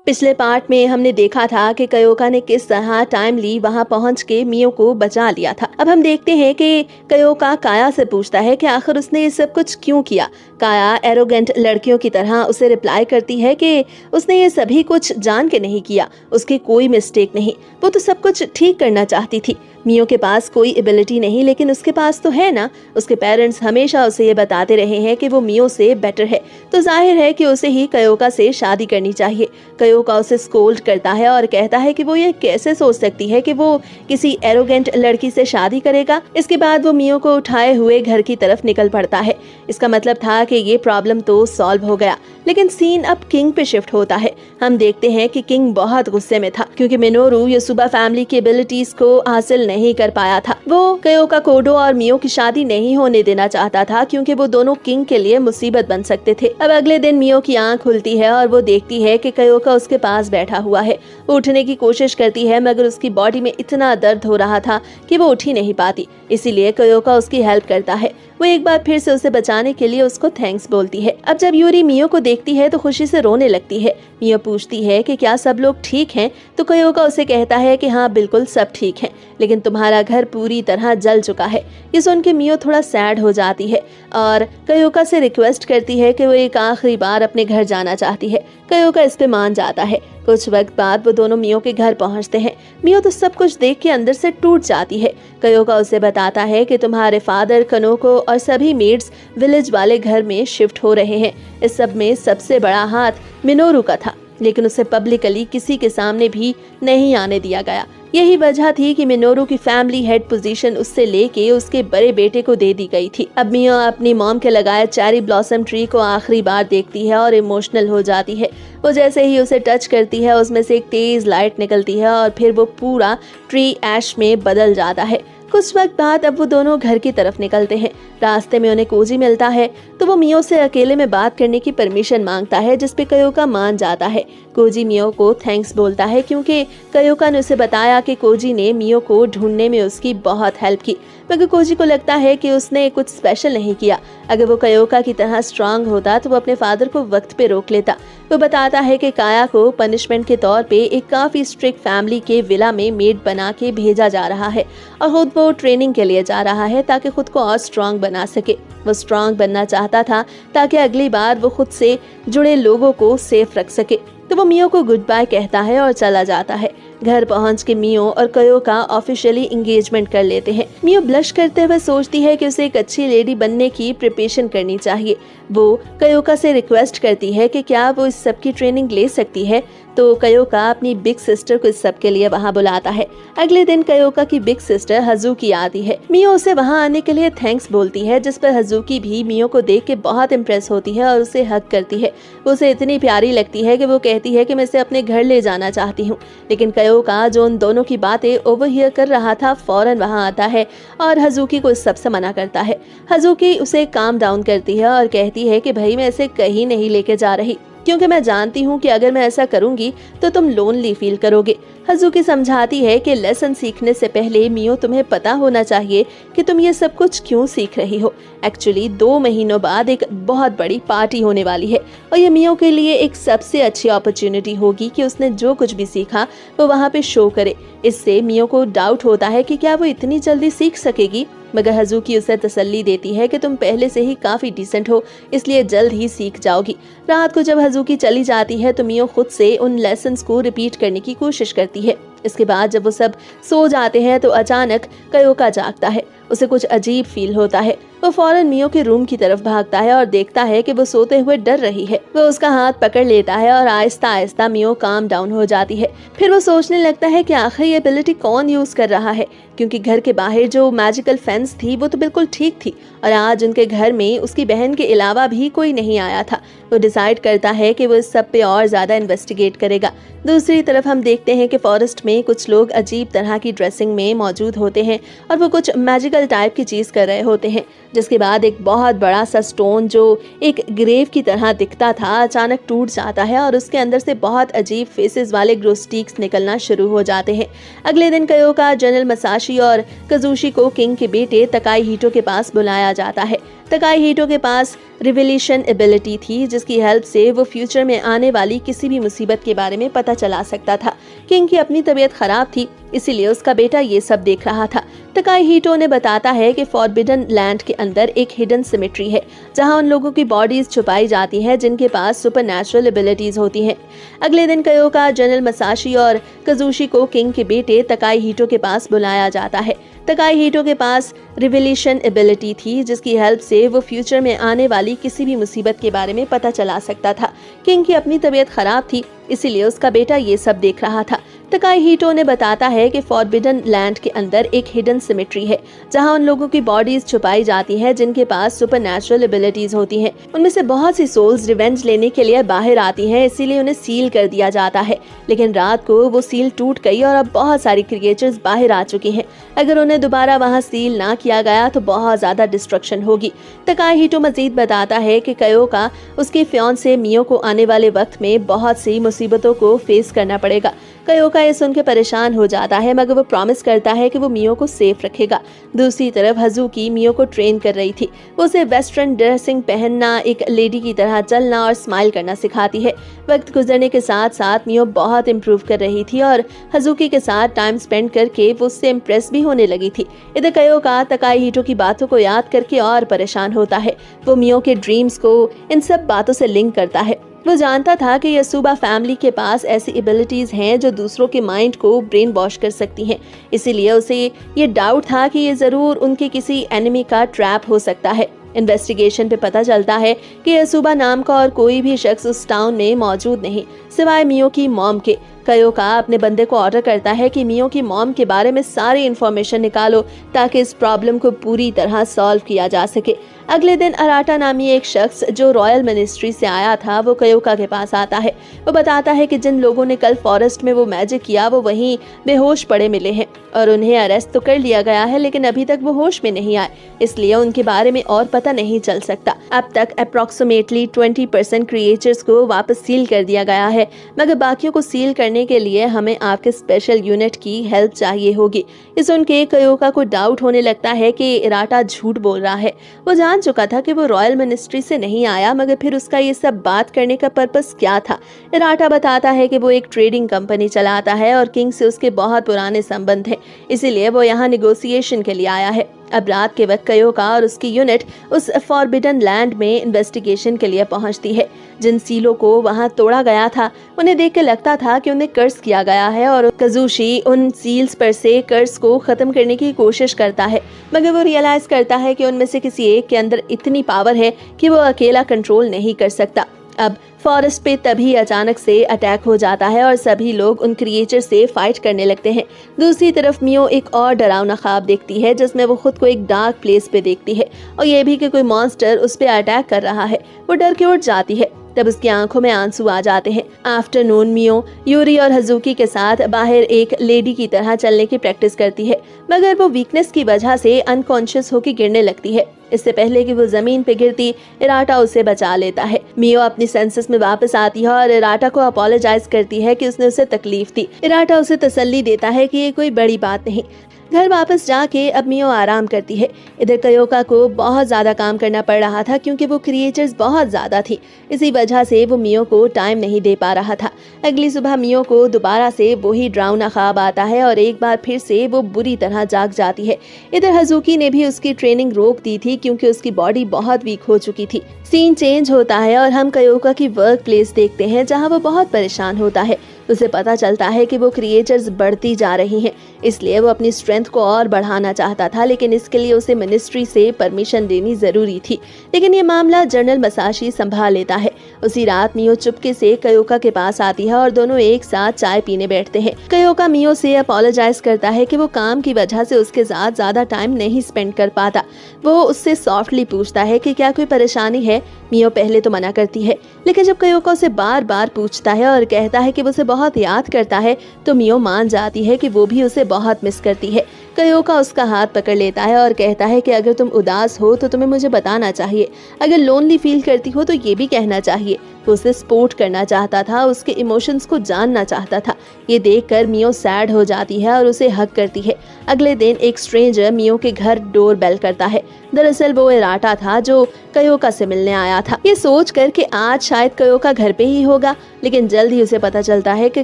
पिछले पार्ट में हमने देखा था कि कयोका ने किस तरह टाइमली वहां पहुंच के मियो को बचा लिया था। अब हम देखते हैं कि कयोका काया से पूछता है कि आखिर उसने ये सब कुछ क्यों किया। काया एरोगेंट लड़कियों की तरह उसे रिप्लाई करती है कि उसने ये सभी कुछ जान के नहीं किया, उसकी कोई मिस्टेक नहीं, वो तो सब कुछ ठीक करना चाहती थी। मियो के पास कोई एबिलिटी नहीं, लेकिन उसके पास तो है ना। उसके पेरेंट्स हमेशा उसे ये बताते रहे हैं कि वो मियो से बेटर है, तो जाहिर है कि उसे ही कयोका से शादी करनी चाहिए। कयोका उसे स्कोल्ड करता है और कहता है कि वो ये कैसे सोच सकती है कि वो किसी एरोगेंट लड़की से शादी करेगा। इसके बाद वो मियो को उठाए हुए घर की तरफ निकल पड़ता है। इसका मतलब था कि ये प्रॉब्लम तो सॉल्व हो गया। लेकिन सीन अब किंग पे शिफ्ट होता है। हम देखते हैं कि किंग बहुत गुस्से में था क्योंकि मिनोरू योसुबा फैमिली की एबिलिटीज को हासिल नहीं कर पाया था। वो कयोका कोडो और मियो की शादी नहीं होने देना चाहता था क्योंकि वो दोनों किंग के लिए मुसीबत बन सकते थे। अब अगले दिन मियो की आंख खुलती है और वो देखती है कि कयोका उसके पास बैठा हुआ है। वो उठने की कोशिश करती है मगर उसकी बॉडी में इतना दर्द हो रहा था कि वो उठ ही नहीं पाती। इसीलिए कयोका उसकी हेल्प करता है। वो एक बार फिर से उसे बचाने के लिए उसको थैंक्स बोलती है। अब जब यूरी मियो को देखती है तो खुशी से रोने लगती है। मियो पूछती है कि क्या सब लोग ठीक हैं, तो कयोका उसे कहता है कि हाँ बिल्कुल सब ठीक है, लेकिन तुम्हारा घर पूरी तरह जल चुका है। ये सुन के मियो थोड़ा सैड हो जाती है और कयोका से रिक्वेस्ट करती है कि वो एक आखिरी बार अपने घर जाना चाहती है। कयोका इस पे मान जाता है। कुछ वक्त बाद वो दोनों मियो के घर पहुंचते हैं। मियो तो सब कुछ देख के अंदर से टूट जाती है। कयोका उसे बताता है कि तुम्हारे फादर कनोको और सभी मेड्स विलेज वाले घर में शिफ्ट हो रहे हैं। इस सब में सबसे बड़ा हाथ मिनोरू का था, लेकिन उसे पब्लिकली किसी के सामने भी नहीं आने दिया गया। यही वजह थी कि मिनोरू की फैमिली हेड पोजीशन उससे लेके उसके बड़े बेटे को दे दी गई थी। अब मियो अपनी मॉम के लगाए चेरी ब्लॉसम ट्री को आखिरी बार देखती है और इमोशनल हो जाती है। वो जैसे ही उसे टच करती है उसमें से एक तेज लाइट निकलती है और फिर वो पूरा ट्री ऐश में बदल जाता है। कुछ वक्त बाद अब वो दोनों घर की तरफ निकलते हैं। रास्ते में उन्हें कोजी मिलता है तो वो मियो से अकेले में बात करने की परमिशन मांगता है, जिसपे कयोका मान जाता है। कोजी मियो को थैंक्स बोलता है क्योंकि कयोका ने उसे बताया कि कोजी ने मियो को ढूंढने में उसकी बहुत हेल्प की, मगर कोजी को लगता है कि उसने कुछ स्पेशल नहीं किया। अगर वो कयोका की तरह स्ट्रांग होता तो वो अपने फादर को वक्त पे रोक लेता। वो बताता है कि काया को पनिशमेंट के तौर पे एक काफी स्ट्रिक्ट फैमिली के विला में मेड बना के भेजा जा रहा है और खुद वो ट्रेनिंग के लिए जा रहा है ताकि खुद को और स्ट्रांग बना सके। वो स्ट्रांग बनना चाहता था ताकि अगली बार वो खुद से जुड़े लोगों को सेफ रख सके। तो वो मियो को गुड बाय कहता है और चला जाता है। घर पहुंच के मियो और कयोका ऑफिशियली एंगेजमेंट कर लेते हैं। मियो ब्लश करते हुए सोचती है कि उसे एक अच्छी लेडी बनने की प्रिपरेशन करनी चाहिए। वो कयोका से रिक्वेस्ट करती है कि क्या वो इस सब की ट्रेनिंग ले सकती है, तो कयोका अपनी बिग सिस्टर को इस सब के लिए वहाँ बुलाता है। अगले दिन कयोका की बिग सिस्टर हज़ुकी आती है। मियो उसे वहाँ आने के लिए थैंक्स बोलती है, जिस पर हज़ुकी भी मियो को देख के बहुत इम्प्रेस होती है और उसे हग करती है। वो उसे इतनी प्यारी लगती है कि वो कहती है कि मैं इसे अपने घर ले जाना चाहती हूँ। लेकिन कयोका, जो उन दोनों की बातें ओवरहियर कर रहा था, फौरन वहाँ आता है और हज़ुकी को इस सब से मना करता है। हज़ुकी उसे काम डाउन करती है और कहती है कि भाई मैं इसे कहीं नहीं लेके जा रही, क्योंकि मैं जानती हूँ कि अगर मैं ऐसा करूंगी तो तुम लोनली फील करोगे। हज़ुकी समझाती है कि लेसन सीखने से पहले मियो तुम्हें पता होना चाहिए कि तुम ये सब कुछ क्यों सीख रही हो। एक्चुअली 2 महीनों बाद एक बहुत बड़ी पार्टी होने वाली है और ये मियो के लिए एक सबसे अच्छी अपॉर्चुनिटी होगी कि उसने जो कुछ भी सीखा वो वहाँ पे शो करे। इससे मियो को डाउट होता है कि क्या वो इतनी जल्दी सीख सकेगी, मगर हज़ुकी उसे तसल्ली देती है कि तुम पहले से ही काफी डिसेंट हो, इसलिए जल्द ही सीख जाओगी। रात को जब हज़ुकी चली जाती है तो मियो खुद से उन लेसन्स को रिपीट करने की कोशिश करती है। इसके बाद जब वो सब सो जाते हैं तो अचानक कयोका जागता है। उसे कुछ अजीब फील होता है। वो फौरन मियो के रूम की तरफ भागता है और देखता है कि वो सोते हुए डर रही है। वो उसका हाथ पकड़ लेता है और आहिस्ता आहिस्ता मियो काम डाउन हो जाती है। फिर वो सोचने लगता है कि आखिर ये एबिलिटी कौन यूज कर रहा है, क्योंकि घर के बाहर जो मैजिकल फेंस थी वो तो बिल्कुल ठीक थी और आज उनके घर में उसकी बहन के अलावा भी कोई नहीं आया था। वो डिसाइड करता है कि वो इस सब पे और ज्यादा इन्वेस्टिगेट करेगा। दूसरी तरफ हम देखते हैं कि फॉरेस्ट में कुछ लोग अजीब तरह की ड्रेसिंग में मौजूद होते हैं और वो कुछ मैजिकल टाइप की चीज कर रहे होते हैं, जिसके बाद एक बहुत बड़ा सा स्टोन जो एक ग्रेव की तरह दिखता था अचानक टूट जाता है और उसके अंदर से बहुत अजीब फेसेस वाले ग्रो स्टिक्स निकलना शुरू हो जाते हैं। अगले दिन कयोका, जनरल मसाशी और कजुशी को किंग के बेटे तकाई हिटो के पास बुलाया जाता है। तकाई हिटो के पास रिवेलेशन एबिलिटी थी, जिसकी हेल्प से वो फ्यूचर में आने वाली किसी भी मुसीबत के बारे में पता चला सकता था। किंग की अपनी तबीयत खराब थी, इसीलिए उसका बेटा ये सब देख रहा था। तकाहीटो ने बताता है कि फॉरबिडन लैंड के अंदर एक हिडन सिमेट्री है जहां उन लोगों की बॉडीज छुपाई जाती हैं जिनके पास सुपरनैचुरल एबिलिटीज होती हैं। अगले दिन कयोका, जनरल मसाशी और कजुशी को किंग के बेटे तकाहीटो के पास बुलाया जाता है। तकाहीटो के पास रिवेलेशन एबिलिटी थी जिसकी हेल्प से वो फ्यूचर में आने वाली किसी भी मुसीबत के बारे में पता चला सकता था। किंग की अपनी तबीयत खराब थी, इसीलिए उसका बेटा ये सब देख रहा था। तकाहीटो ने बताता है कि फॉरबिडन लैंड के अंदर एक हिडन सिमेट्री है जहां उन लोगों की बॉडीज छुपाई जाती हैं जिनके पास सुपरनैचुरल एबिलिटीज होती हैं। उनमें से बहुत सी सोल्स रिवेंज लेने के लिए बाहर आती हैं, इसीलिए उन्हें सील कर दिया जाता है। लेकिन रात को वो सील टूट गई और अब बहुत सारी क्रिएचर्स बाहर आ चुकी हैं। अगर उन्हें दोबारा वहां सील ना किया गया तो बहुत ज्यादा डिस्ट्रक्शन होगी। तकाहीटो मजीद बताता है कि कयोका उसके फियांसे मियो को आने वाले वक्त में बहुत सी मुसीबतों को फेस करना पड़ेगा। कयोका ये सुनकर परेशान हो जाता है, मगर वो प्रॉमिस करता है कि वो मियो को सेफ रखेगा। दूसरी तरफ हज़ुकी मियो को ट्रेन कर रही थी। वो उसे वेस्टर्न ड्रेसिंग पहनना, एक लेडी की तरह चलना और स्माइल करना सिखाती है। वक्त गुजरने के साथ साथ मियो बहुत इम्प्रूव कर रही थी और हज़ुकी के साथ टाइम स्पेंड करके वो उससे इम्प्रेस भी होने लगी थी। इधर कयोका तकाहीटो की बातों को याद करके और परेशान होता है। वो मियो के ड्रीम्स को इन सब बातों से लिंक करता है। वो जानता था कि यसूबा फैमिली के पास ऐसी एबिलिटीज हैं जो दूसरों के माइंड को ब्रेन वॉश कर सकती हैं। इसीलिए उसे ये डाउट था कि ये जरूर उनके किसी एनिमी का ट्रैप हो सकता है। इन्वेस्टिगेशन पे पता चलता है कि यसूबा नाम का और कोई भी शख्स उस टाउन में मौजूद नहीं सिवाय मियो की मॉम के। कयोका अपने बंदे को ऑर्डर करता है कि मियो की मॉम के बारे में सारी इन्फॉर्मेशन निकालो ताकि इस प्रॉब्लम को पूरी तरह सॉल्व किया जा सके। अगले दिन अराटा नामी एक शख्स जो रॉयल मिनिस्ट्री से आया था वो कयोका के पास आता है। वो बताता है कि जिन लोगों ने कल फॉरेस्ट में वो मैजिक किया वो वहीं बेहोश पड़े मिले हैं और उन्हें अरेस्ट तो कर लिया गया है, लेकिन अभी तक वो होश में नहीं आए, इसलिए उनके बारे में और पता नहीं चल सकता। अब तक अप्रोक्सीमेटली 20% क्रिएचर्स को वापस सील कर दिया गया है, मगर बाकियों को सील करने के लिए हमें आपके स्पेशल यूनिट की हेल्प चाहिए होगी। ये सुन के कयोका को डाउट होने लगता है कि इराटा झूठ बोल रहा है। वो जान चुका था कि वो रॉयल मिनिस्ट्री से नहीं आया, मगर फिर उसका ये सब बात करने का पर्पस क्या था। इराटा बताता है कि वो एक ट्रेडिंग कंपनी चलाता है और किंग से उसके बहुत पुराने संबंध हैं, इसीलिए वो यहाँ निगोसिएशन के लिए आया है। अब रात के वक्त कयोका और उसकी यूनिट उस फॉरबिडन लैंड में इन्वेस्टिगेशन के लिए पहुंचती है। जिन सीलों को वहां तोड़ा गया था उन्हें देख के लगता था कि उन्हें कर्ज किया गया है और कजुशी उन सील्स पर से कर्ज को खत्म करने की कोशिश करता है, मगर वो रियलाइज करता है कि उनमें से किसी एक के अंदर इतनी पावर है कि वो अकेला कंट्रोल नहीं कर सकता। अब फॉरेस्ट पे तभी अचानक से अटैक हो जाता है और सभी लोग उन क्रिएचर से फाइट करने लगते हैं। दूसरी तरफ मियो एक और डरावना ख्वाब देखती है जिसमें वो खुद को एक डार्क प्लेस पे देखती है और ये भी कि कोई मॉन्स्टर उस पे अटैक कर रहा है। वो डर के उठ जाती है। तब उसकी आंखों में आंसू आ जाते हैं। आफ्टरनून मियो यूरी और हज़ुकी के साथ बाहर एक लेडी की तरह चलने की प्रैक्टिस करती है, मगर वो वीकनेस की वजह से अनकॉन्शियस होकर गिरने लगती है। इससे पहले कि वो जमीन पे गिरती, इराटा उसे बचा लेता है। मियो अपनी सेंसेस में वापस आती है और इराटा को अपोलोजाइज करती है कि उसने उसे तकलीफ दी। इराटा उसे तसल्ली देता है कि ये कोई बड़ी बात नहीं। घर वापस जाके अब मियो आराम करती है। इधर कयोका को बहुत ज्यादा काम करना पड़ रहा था क्योंकि वो क्रिएचर्स बहुत ज्यादा थी। इसी वजह से वो मियो को टाइम नहीं दे पा रहा था। अगली सुबह मियो को दोबारा से वही डरावना ख्वाब आता है और एक बार फिर से वो बुरी तरह जाग जाती है। इधर हज़ुकी ने भी उसकी ट्रेनिंग रोक दी थी क्योंकि उसकी बॉडी बहुत वीक हो चुकी थी। सीन चेंज होता है और हम कयोका की वर्क प्लेस देखते हैं जहाँ वो बहुत परेशान होता है। उसे पता चलता है कि वो क्रिएचर्स बढ़ती जा रही हैं, इसलिए वो अपनी स्ट्रेंथ को और बढ़ाना चाहता था, लेकिन इसके लिए उसे मिनिस्ट्री से परमिशन लेनी जरूरी थी। लेकिन ये मामला जनरल मसाशी संभाल लेता है। उसी रात मियो चुपके से कयोका के पास आती है और दोनों एक साथ चाय पीने बैठते हैं। कयोका मियो से अपोलोजाइज करता है कि वो काम की वजह से उसके साथ ज्यादा टाइम नहीं स्पेंड कर पाता। वो उससे सॉफ्टली पूछता है कि क्या कोई परेशानी है। मियो पहले तो मना करती है, लेकिन जब कयोका उसे बार बार पूछता है और कहता है कि वो उसे बहुत याद करता है तो मियो मान जाती है कि वो भी उसे बहुत मिस करती है। कयोका उसका हाथ पकड़ लेता है और कहता है कि अगर तुम उदास हो तो तुम्हें मुझे बताना चाहिए, अगर लोनली फील करती हो तो ये भी कहना चाहिए। वो उसे सपोर्ट करना चाहता था, उसके इमोशंस को जानना चाहता था। ये देखकर मियो सैड हो जाती है और उसे हग करती है। अगले दिन एक स्ट्रेंजर मियो के घर डोर बेल करता है। दरअसल वो इराटा था जो कयोका से मिलने आया था। ये सोच कर कि आज शायद कयोका घर पे ही होगा, लेकिन जल्द ही उसे पता चलता है कि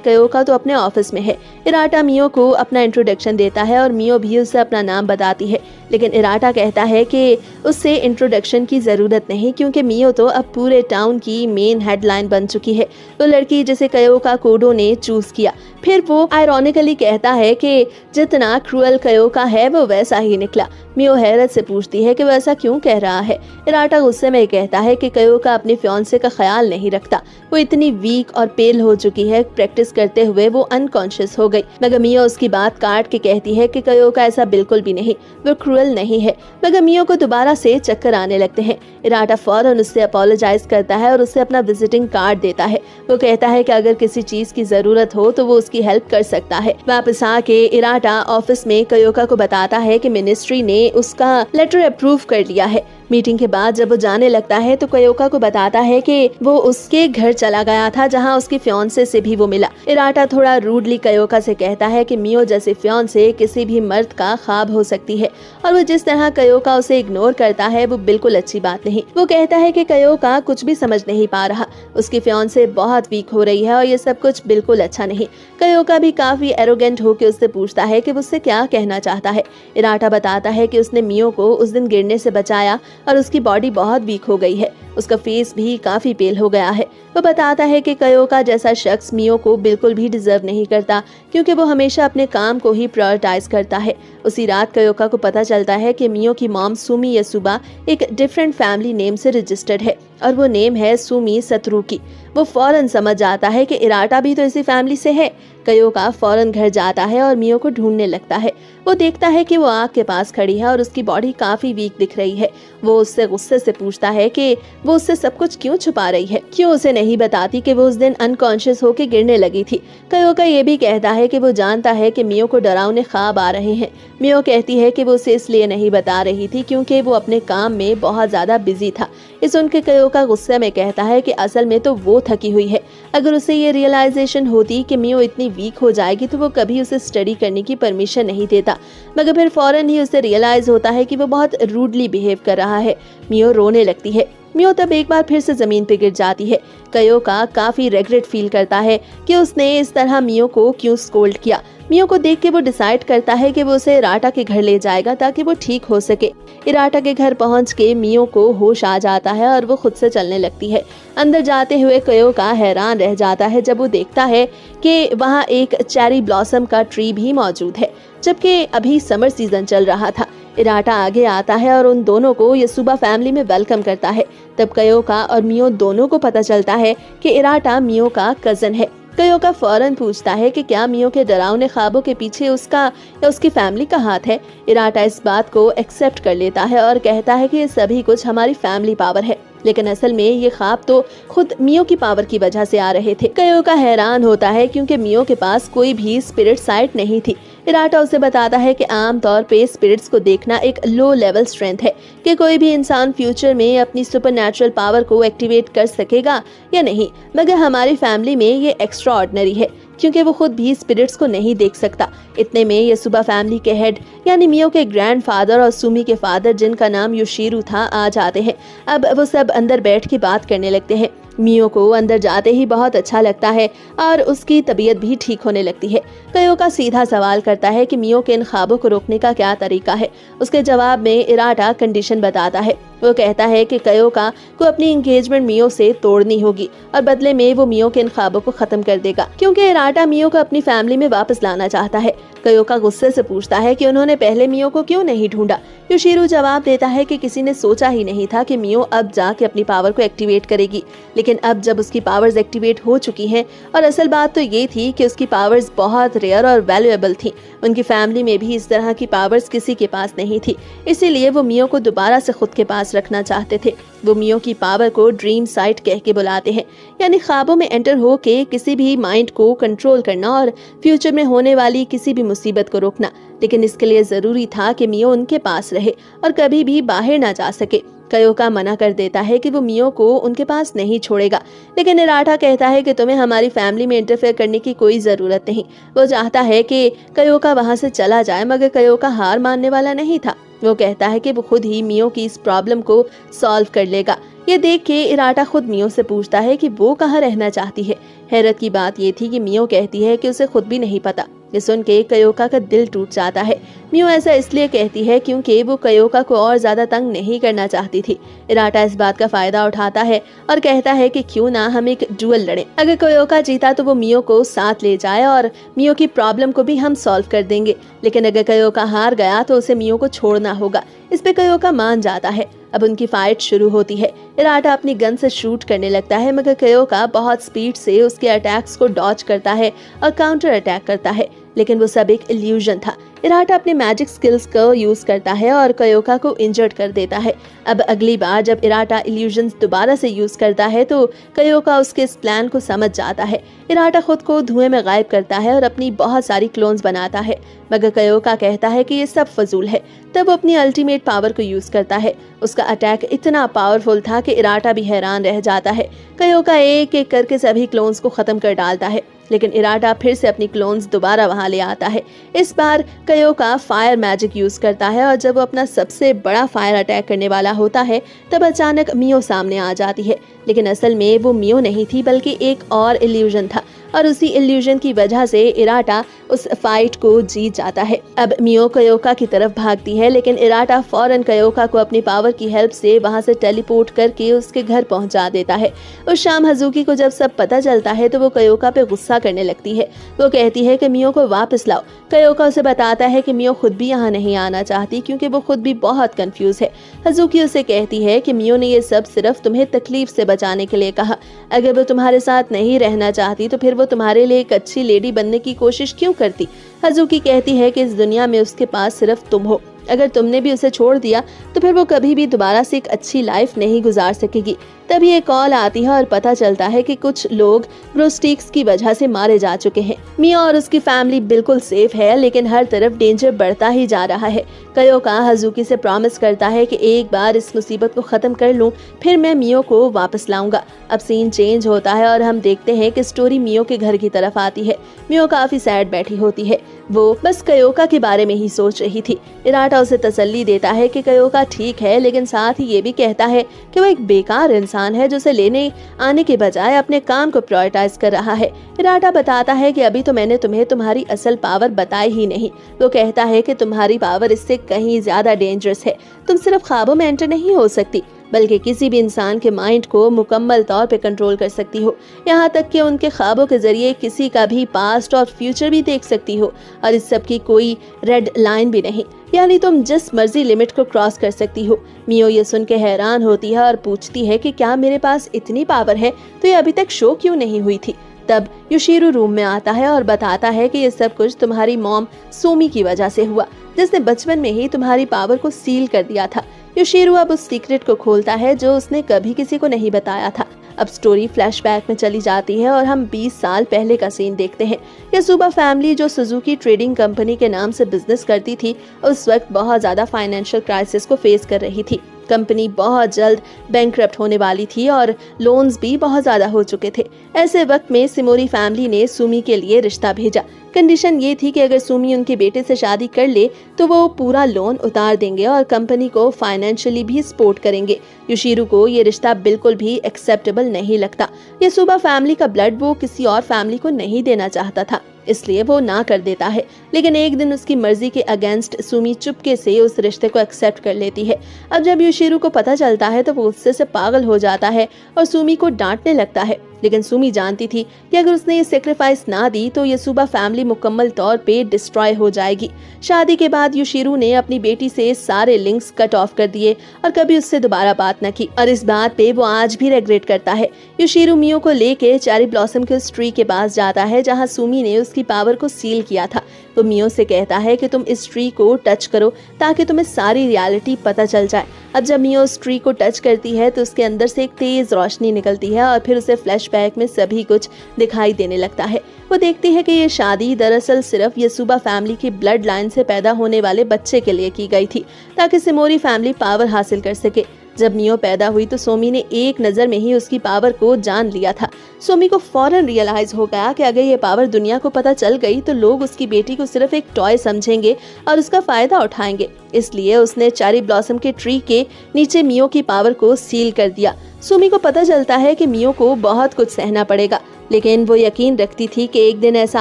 कयोका तो अपने ऑफिस में है। इराटा मियो को अपना इंट्रोडक्शन देता है और मियो भी उसे अपना नाम बताती है, लेकिन इराटा कहता है कि उससे इंट्रोडक्शन की जरूरत नहीं, क्योंकि मियो तो अब पूरे टाउन की मेन हेडलाइन बन चुकी है, वो लड़की जिसे कयोका कोडो ने चूज किया। फिर वो आयरॉनिकली कहता है कि जितना क्रूअल कयोका है वो वैसा ही निकला। मियो हैरत से पूछती है कि वो ऐसा क्यों कह रहा है। इराटा गुस्से में कहता है कि कयोका अपने फियांसे का ख्याल नहीं रखता, वो इतनी वीक और पेल हो चुकी है, प्रैक्टिस करते हुए वो अनकॉन्शियस हो गई। मगर मियो उसकी बात काट के कहती है कि कयोका ऐसा बिल्कुल भी नहीं, वो क्रूअल नहीं है। मगर मियो को दोबारा से चक्कर आने लगते हैं। इराटा फौरन उससे अपोलोजाइज करता है और उसे अपना विजिटिंग कार्ड देता है। वो कहता है कि अगर किसी चीज की जरूरत हो तो वो उसकी हेल्प कर सकता है। वापस आके इराटा ऑफिस में कयोका को बताता है कि मिनिस्ट्री ने उसका लेटर अप्रूव कर लिया है। मीटिंग के बाद जब वो जाने लगता है तो कयोका को बताता है कि वो उसके घर चला गया था, जहां उसके फियांसे से भी वो मिला। इराटा थोड़ा रूडली कयोका से कहता है कि मियो जैसे फियांसे किसी भी मर्द का ख्वाब हो सकती है, और वो जिस तरह कयोका उसे इग्नोर करता है वो बिल्कुल अच्छी बात नहीं। वो कहता है कि कयोका कुछ भी समझ नहीं पा रहा, उसकी फियांसे बहुत वीक हो रही है और ये सब कुछ बिल्कुल अच्छा नहीं। कयोका भी काफी एरोगेंट होकर उससे पूछता है कि वो उससे क्या कहना चाहता है। इराटा बताता है कि उसने मियो को उस दिन गिरने से बचाया और उसकी बॉडी बहुत वीक हो गई है, उसका फेस भी काफी पेल हो गया है। वो बताता है कि कयोका जैसा शख्स मियो को बिल्कुल भी डिजर्व नहीं करता, क्योंकि वो हमेशा अपने काम को ही प्रायोरिटाइज करता है। उसी रात कयोका को पता चलता है कि मियो की मॉम सुमी यसुबा एक डिफरेंट फैमिली नेम से रजिस्टर्ड है, और वो नेम है सुमी सतरुकी। वो फौरन समझ जाता है कि इराटा भी तो इसी फैमिली से है। कयोका फौरन घर जाता है और मियो को ढूंढने लगता है। वो देखता है कि वो आग के पास खड़ी है और उसकी बॉडी काफी वीक दिख रही है। वो उससे गुस्से से पूछता है कि वो उससे सब कुछ क्यों छुपा रही है, क्यों उसे नहीं बताती कि वो उस दिन अनकॉन्शियस होकर गिरने लगी थी। कयोका ये भी कहता है कि वो जानता है कि मियो को डरावने ख्वाब आ रहे हैं। मियो कहती है कि वो उसे इसलिए नहीं बता रही थी क्योंकि वो अपने काम में बहुत ज्यादा बिजी था। इस सुनकर कयोका गुस्से में कहता है कि असल में तो वो थकी हुई है। अगर उसे ये रियलाइजेशन होती कि मियो इतनी वीक हो जाएगी तो वो कभी उसे स्टडी करने की परमिशन नहीं देता। मगर फिर फौरन ही उसे रियलाइज होता है कि वो बहुत रूडली बिहेव कर रहा है। मियो रोने लगती है। मियो तब एक बार फिर से जमीन पे गिर जाती है। कयोका काफी रेग्रेट फील करता है कि उसने इस तरह मियो को क्यों स्कोल्ड किया। मियो को देख के वो डिसाइड करता है कि वो उसे इराटा के घर ले जाएगा ताकि वो ठीक हो सके। इराटा के घर पहुंच के मियो को होश आ जाता है और वो खुद से चलने लगती है। अंदर जाते हुए कयोका हैरान रह जाता है जब वो देखता है कि वहाँ एक चेरी ब्लॉसम का ट्री भी मौजूद है, जबकि अभी समर सीजन चल रहा था। इराटा आगे आता है और उन दोनों को यसुबा फैमिली में वेलकम करता है। तब कयोका और मियो दोनों को पता चलता है कि इराटा मियो का कजन है। कयोका फौरन पूछता है कि क्या मियो के डरावने ख्वाबों के पीछे उसका या उसकी फैमिली का हाथ है। इराटा इस बात को एक्सेप्ट कर लेता है और कहता है कि ये सभी कुछ हमारी फैमिली पावर है, लेकिन असल में ये ख्वाब तो खुद मियो की पावर की वजह से आ रहे थे। कयोका हैरान होता है क्योंकि मियो के पास कोई भी स्पिरिट साइट नहीं थी। इराटा उसे बताता है कि आमतौर पे स्पिरिट्स को देखना एक लो लेवल स्ट्रेंथ है, कि कोई भी इंसान फ्यूचर में अपनी सुपरनैचुरल पावर को एक्टिवेट कर सकेगा या नहीं, मगर हमारी फैमिली में ये एक्स्ट्रा ऑर्डिनरी है क्योंकि वो खुद भी स्पिरिट्स को नहीं देख सकता। इतने में यसुबा फैमिली के हेड यानी मियो के ग्रैंडफादर और सुमी के फादर, जिनका नाम योशिरो था, आ जाते हैं। अब वो सब अंदर बैठ के बात करने लगते हैं। मियो को अंदर जाते ही बहुत अच्छा लगता है और उसकी तबीयत भी ठीक होने लगती है। कयोका सीधा सवाल करता है कि मियो के इन ख्वाबों को रोकने का क्या तरीका है। उसके जवाब में इराटा कंडीशन बताता है। वो कहता है कि कयोका को अपनी एंगेजमेंट मियो से तोड़नी होगी और बदले में वो मियो के इन ख्वाबों को खत्म कर देगा, क्योंकि इराटा मियो को अपनी फैमिली में वापस लाना चाहता है। कयोका गुस्से से पूछता है कि उन्होंने पहले मियो को क्यों नहीं ढूंढा। योशिरो जवाब देता है कि किसी ने सोचा ही नहीं था कि मियो अब जाके अपनी पावर को एक्टिवेट करेगी, लेकिन अब जब उसकी पावर्स एक्टिवेट हो चुकी हैं, और असल बात तो ये थी कि उसकी पावर्स बहुत रेयर और वैल्यूएबल थी। उनकी फैमिली में भी इस तरह की पावर्स किसी के पास नहीं थी, इसीलिए वो मियो को दोबारा से खुद के पास रखना चाहते थे। वो मियो की पावर को ड्रीम साइट कह के बुलाते हैं, यानी ख्वाबों में एंटर हो के किसी भी माइंड को कंट्रोल करना और फ्यूचर में होने वाली किसी भी मुसीबत को रोकना। लेकिन इसके लिए जरूरी था कि मियो उनके पास रहे और कभी भी बाहर ना जा सके। कयोका मना कर देता है कि वो मियो को उनके पास नहीं छोड़ेगा, लेकिन इराटा कहता है कि तुम्हें हमारी फैमिली में इंटरफेयर करने की कोई जरूरत नहीं। वो चाहता है कि कयोका वहां से चला जाए, मगर कयोका हार मानने वाला नहीं था। वो कहता है कि वो खुद ही मियो की इस प्रॉब्लम को सॉल्व कर लेगा। ये देख के इराटा खुद मियो से पूछता है कि वो कहाँ रहना चाहती है। हैरत की बात ये थी कि मियो कहती है कि उसे खुद भी नहीं पता। ये सुन के कयोका का दिल टूट जाता है। मियो ऐसा इसलिए कहती है क्योंकि वो कयोका को और ज्यादा तंग नहीं करना चाहती थी। इराटा इस बात का फायदा उठाता है और कहता है कि क्यों ना हम एक डुअल लड़ें। अगर कयोका जीता तो वो मियो को साथ ले जाए और मियो की प्रॉब्लम को भी हम सॉल्व कर देंगे, लेकिन अगर कयोका हार गया तो उसे मियो को छोड़ना होगा। इस पे कयोका मान जाता है। अब उनकी फाइट शुरू होती है। इराटा अपनी गन से शूट करने लगता है, मगर कयोका बहुत स्पीड से उसके अटैक्स को डॉज करता है और काउंटर अटैक करता है, लेकिन वो सब एक इल्यूजन था। इराटा अपने मैजिक स्किल्स को यूज करता है और कयोका को इंजर्ड कर देता है। अब अगली बार जब इराटा इल्यूजन्स दोबारा से यूज करता है तो कयोका उसके इस प्लान को समझ जाता है। इराटा खुद को धुएं में गायब करता है और अपनी बहुत सारी क्लोन्स बनाता है, मगर कयोका कहता है कि ये सब फजूल है। तब वो अपनी अल्टीमेट पावर को यूज करता है। उसका अटैक इतना पावरफुल था कि इराटा भी हैरान रह जाता है। कयोका एक एक करके सभी क्लोन्स को खत्म कर डालता है, लेकिन इराटा फिर से अपनी क्लोन्स दोबारा वहां ले आता है। इस बार कयोका फायर मैजिक यूज करता है और जब वो अपना सबसे बड़ा फायर अटैक करने वाला होता है तब अचानक मियो सामने आ जाती है, लेकिन असल में वो मियो नहीं थी बल्कि एक और इल्यूजन था, और उसी इल्यूजन की वजह से इराटा उस फाइट को जीत जाता है। अब मियो कयोका की तरफ भागती है, लेकिन इराटा फौरन कयोका को अपनी पावर की हेल्प से वहां से टेलीपोर्ट करके उसके घर पहुंचा देता है। उस शाम हज़ुकी को जब सब पता चलता है तो वो कयोका पे गुस्सा करने लगती है। वो कहती है कि मियो को वापस लाओ। कयोका उसे बताता है कि मियो खुद भी यहाँ नहीं आना चाहती क्योंकि वो खुद भी बहुत कंफ्यूज है। हज़ुकी उसे कहती है कि मियो ने ये सब सिर्फ तुम्हें तकलीफ से बचाने के लिए कहा। अगर वो तुम्हारे साथ नहीं रहना चाहती तो फिर वो तुम्हारे लिए एक अच्छी लेडी बनने की कोशिश क्यों करती। हज़ुकी कहती है कि इस दुनिया में उसके पास सिर्फ तुम हो। अगर तुमने भी उसे छोड़ दिया तो फिर वो कभी भी दोबारा से एक अच्छी लाइफ नहीं गुजार सकेगी। तभी एक कॉल आती है और पता चलता है कि कुछ लोग ब्रोस्टिक्स की वजह से मारे जा चुके हैं। मिया और उसकी फैमिली बिल्कुल सेफ है, लेकिन हर तरफ डेंजर बढ़ता ही जा रहा है। कयोका हज़ुकी से प्रॉमिस करता है कि एक बार इस मुसीबत को खत्म कर लूं, फिर मैं मियो को वापस लाऊंगा। अब सीन चेंज होता है और हम देखते हैं कि स्टोरी मियो के घर की तरफ आती है। मियो काफी सैड बैठी होती है। वो बस कयोका के बारे में ही सोच रही थी। इराटा उसे तसल्ली देता है कि कयोका ठीक है, लेकिन साथ ही ये भी कहता है कि वो एक बेकार इंसान है जो उसे लेने आने के बजाय अपने काम को प्रायोरिटाइज कर रहा है। इराटा बताता है कि अभी तो मैंने तुम्हें तुम्हारी असल पावर बताई ही नहीं। वो कहता है कि तुम्हारी पावर इससे कहीं ज्यादा डेंजरस है। तुम सिर्फ ख्वाबों में एंटर नहीं हो सकती, बल्कि किसी भी इंसान के माइंड को मुकम्मल तौर पे कंट्रोल कर सकती हो। यहाँ तक कि उनके ख्वाबों के जरिए किसी का भी पास्ट और फ्यूचर भी देख सकती हो, और इस सब की कोई रेड लाइन भी नहीं, यानी तुम जिस मर्जी लिमिट को क्रॉस कर सकती हो। मियो ये सुन के हैरान होती है और पूछती है कि क्या मेरे पास इतनी पावर है तो ये अभी तक शो क्यों नहीं हुई थी। तब योशिरो रूम में आता है और बताता है कि ये सब कुछ तुम्हारी मॉम सूमी की वजह से हुआ, जिसने बचपन में ही तुम्हारी पावर को सील कर दिया था। योशिरो अब उस सीक्रेट को खोलता है जो उसने कभी किसी को नहीं बताया था। अब स्टोरी फ्लैशबैक में चली जाती है और हम 20 साल पहले का सीन देखते हैं। यासुबा फैमिली जो सुजुकी ट्रेडिंग कंपनी के नाम से बिजनेस करती थी, उस वक्त बहुत ज्यादा फाइनेंशियल क्राइसिस को फेस कर रही थी। कंपनी बहुत जल्द बैंकक्रप्ट होने वाली थी और लोन्स भी बहुत ज्यादा हो चुके थे। ऐसे वक्त में सिमोरी फैमिली ने सुमी के लिए रिश्ता भेजा। कंडीशन ये थी कि अगर सुमी उनके बेटे से शादी कर ले तो वो पूरा लोन उतार देंगे और कंपनी को फाइनेंशियली भी सपोर्ट करेंगे। योशिरो को ये रिश्ता बिल्कुल भी एक्सेप्टेबल नहीं लगता। यासुबा फैमिली का ब्लड वो किसी और फैमिली को नहीं देना चाहता था, इसलिए वो ना कर देता है। लेकिन एक दिन उसकी मर्जी के अगेंस्ट सुमी चुपके से उस रिश्ते को एक्सेप्ट कर लेती है। अब जब योशिरो को पता चलता है तो वो गुस्से से पागल हो जाता है और सुमी को डांटने लगता है। लेकिन सुमी जानती थी कि अगर उसने ये सेक्रीफाइस ना दी तो यासुबा फैमिली मुकम्मल तौर पे डिस्ट्रॉय हो जाएगी। शादी के बाद योशिरो ने अपनी बेटी से सारे लिंक्स कट ऑफ कर दिए और कभी उससे दोबारा बात न की, और इस बात पे वो आज भी रिग्रेट करता है। योशिरो मियो को लेके चेरी ब्लॉसम के उस ट्री के पास जाता है जहाँ सुमी ने उसकी पावर को सील किया था। वो मियो से कहता है कि तुम इस ट्री को टच करो ताकि तुम्हें सारी रियलिटी पता चल जाए। अब जब मियो उस ट्री को टच करती है तो उसके अंदर से एक तेज रोशनी निकलती है और फिर उसे फ्लैशबैक में सभी कुछ दिखाई देने लगता है। वो देखती है कि ये शादी दरअसल सिर्फ यासुबा फैमिली की ब्लड लाइन से पैदा होने वाले बच्चे के लिए की गई थी ताकि सिमोरी फैमिली पावर हासिल कर सके। जब मियो पैदा हुई तो सोमी ने एक नजर में ही उसकी पावर को जान लिया था। सोमी को फौरन रियलाइज हो गया कि अगर ये पावर दुनिया को पता चल गई तो लोग उसकी बेटी को सिर्फ एक टॉय समझेंगे और उसका फायदा उठाएंगे। इसलिए उसने चेरी ब्लॉसम के ट्री के नीचे मियो की पावर को सील कर दिया। सोमी को पता चलता है कि मियो को बहुत कुछ सहना पड़ेगा, लेकिन वो यकीन रखती थी कि एक दिन ऐसा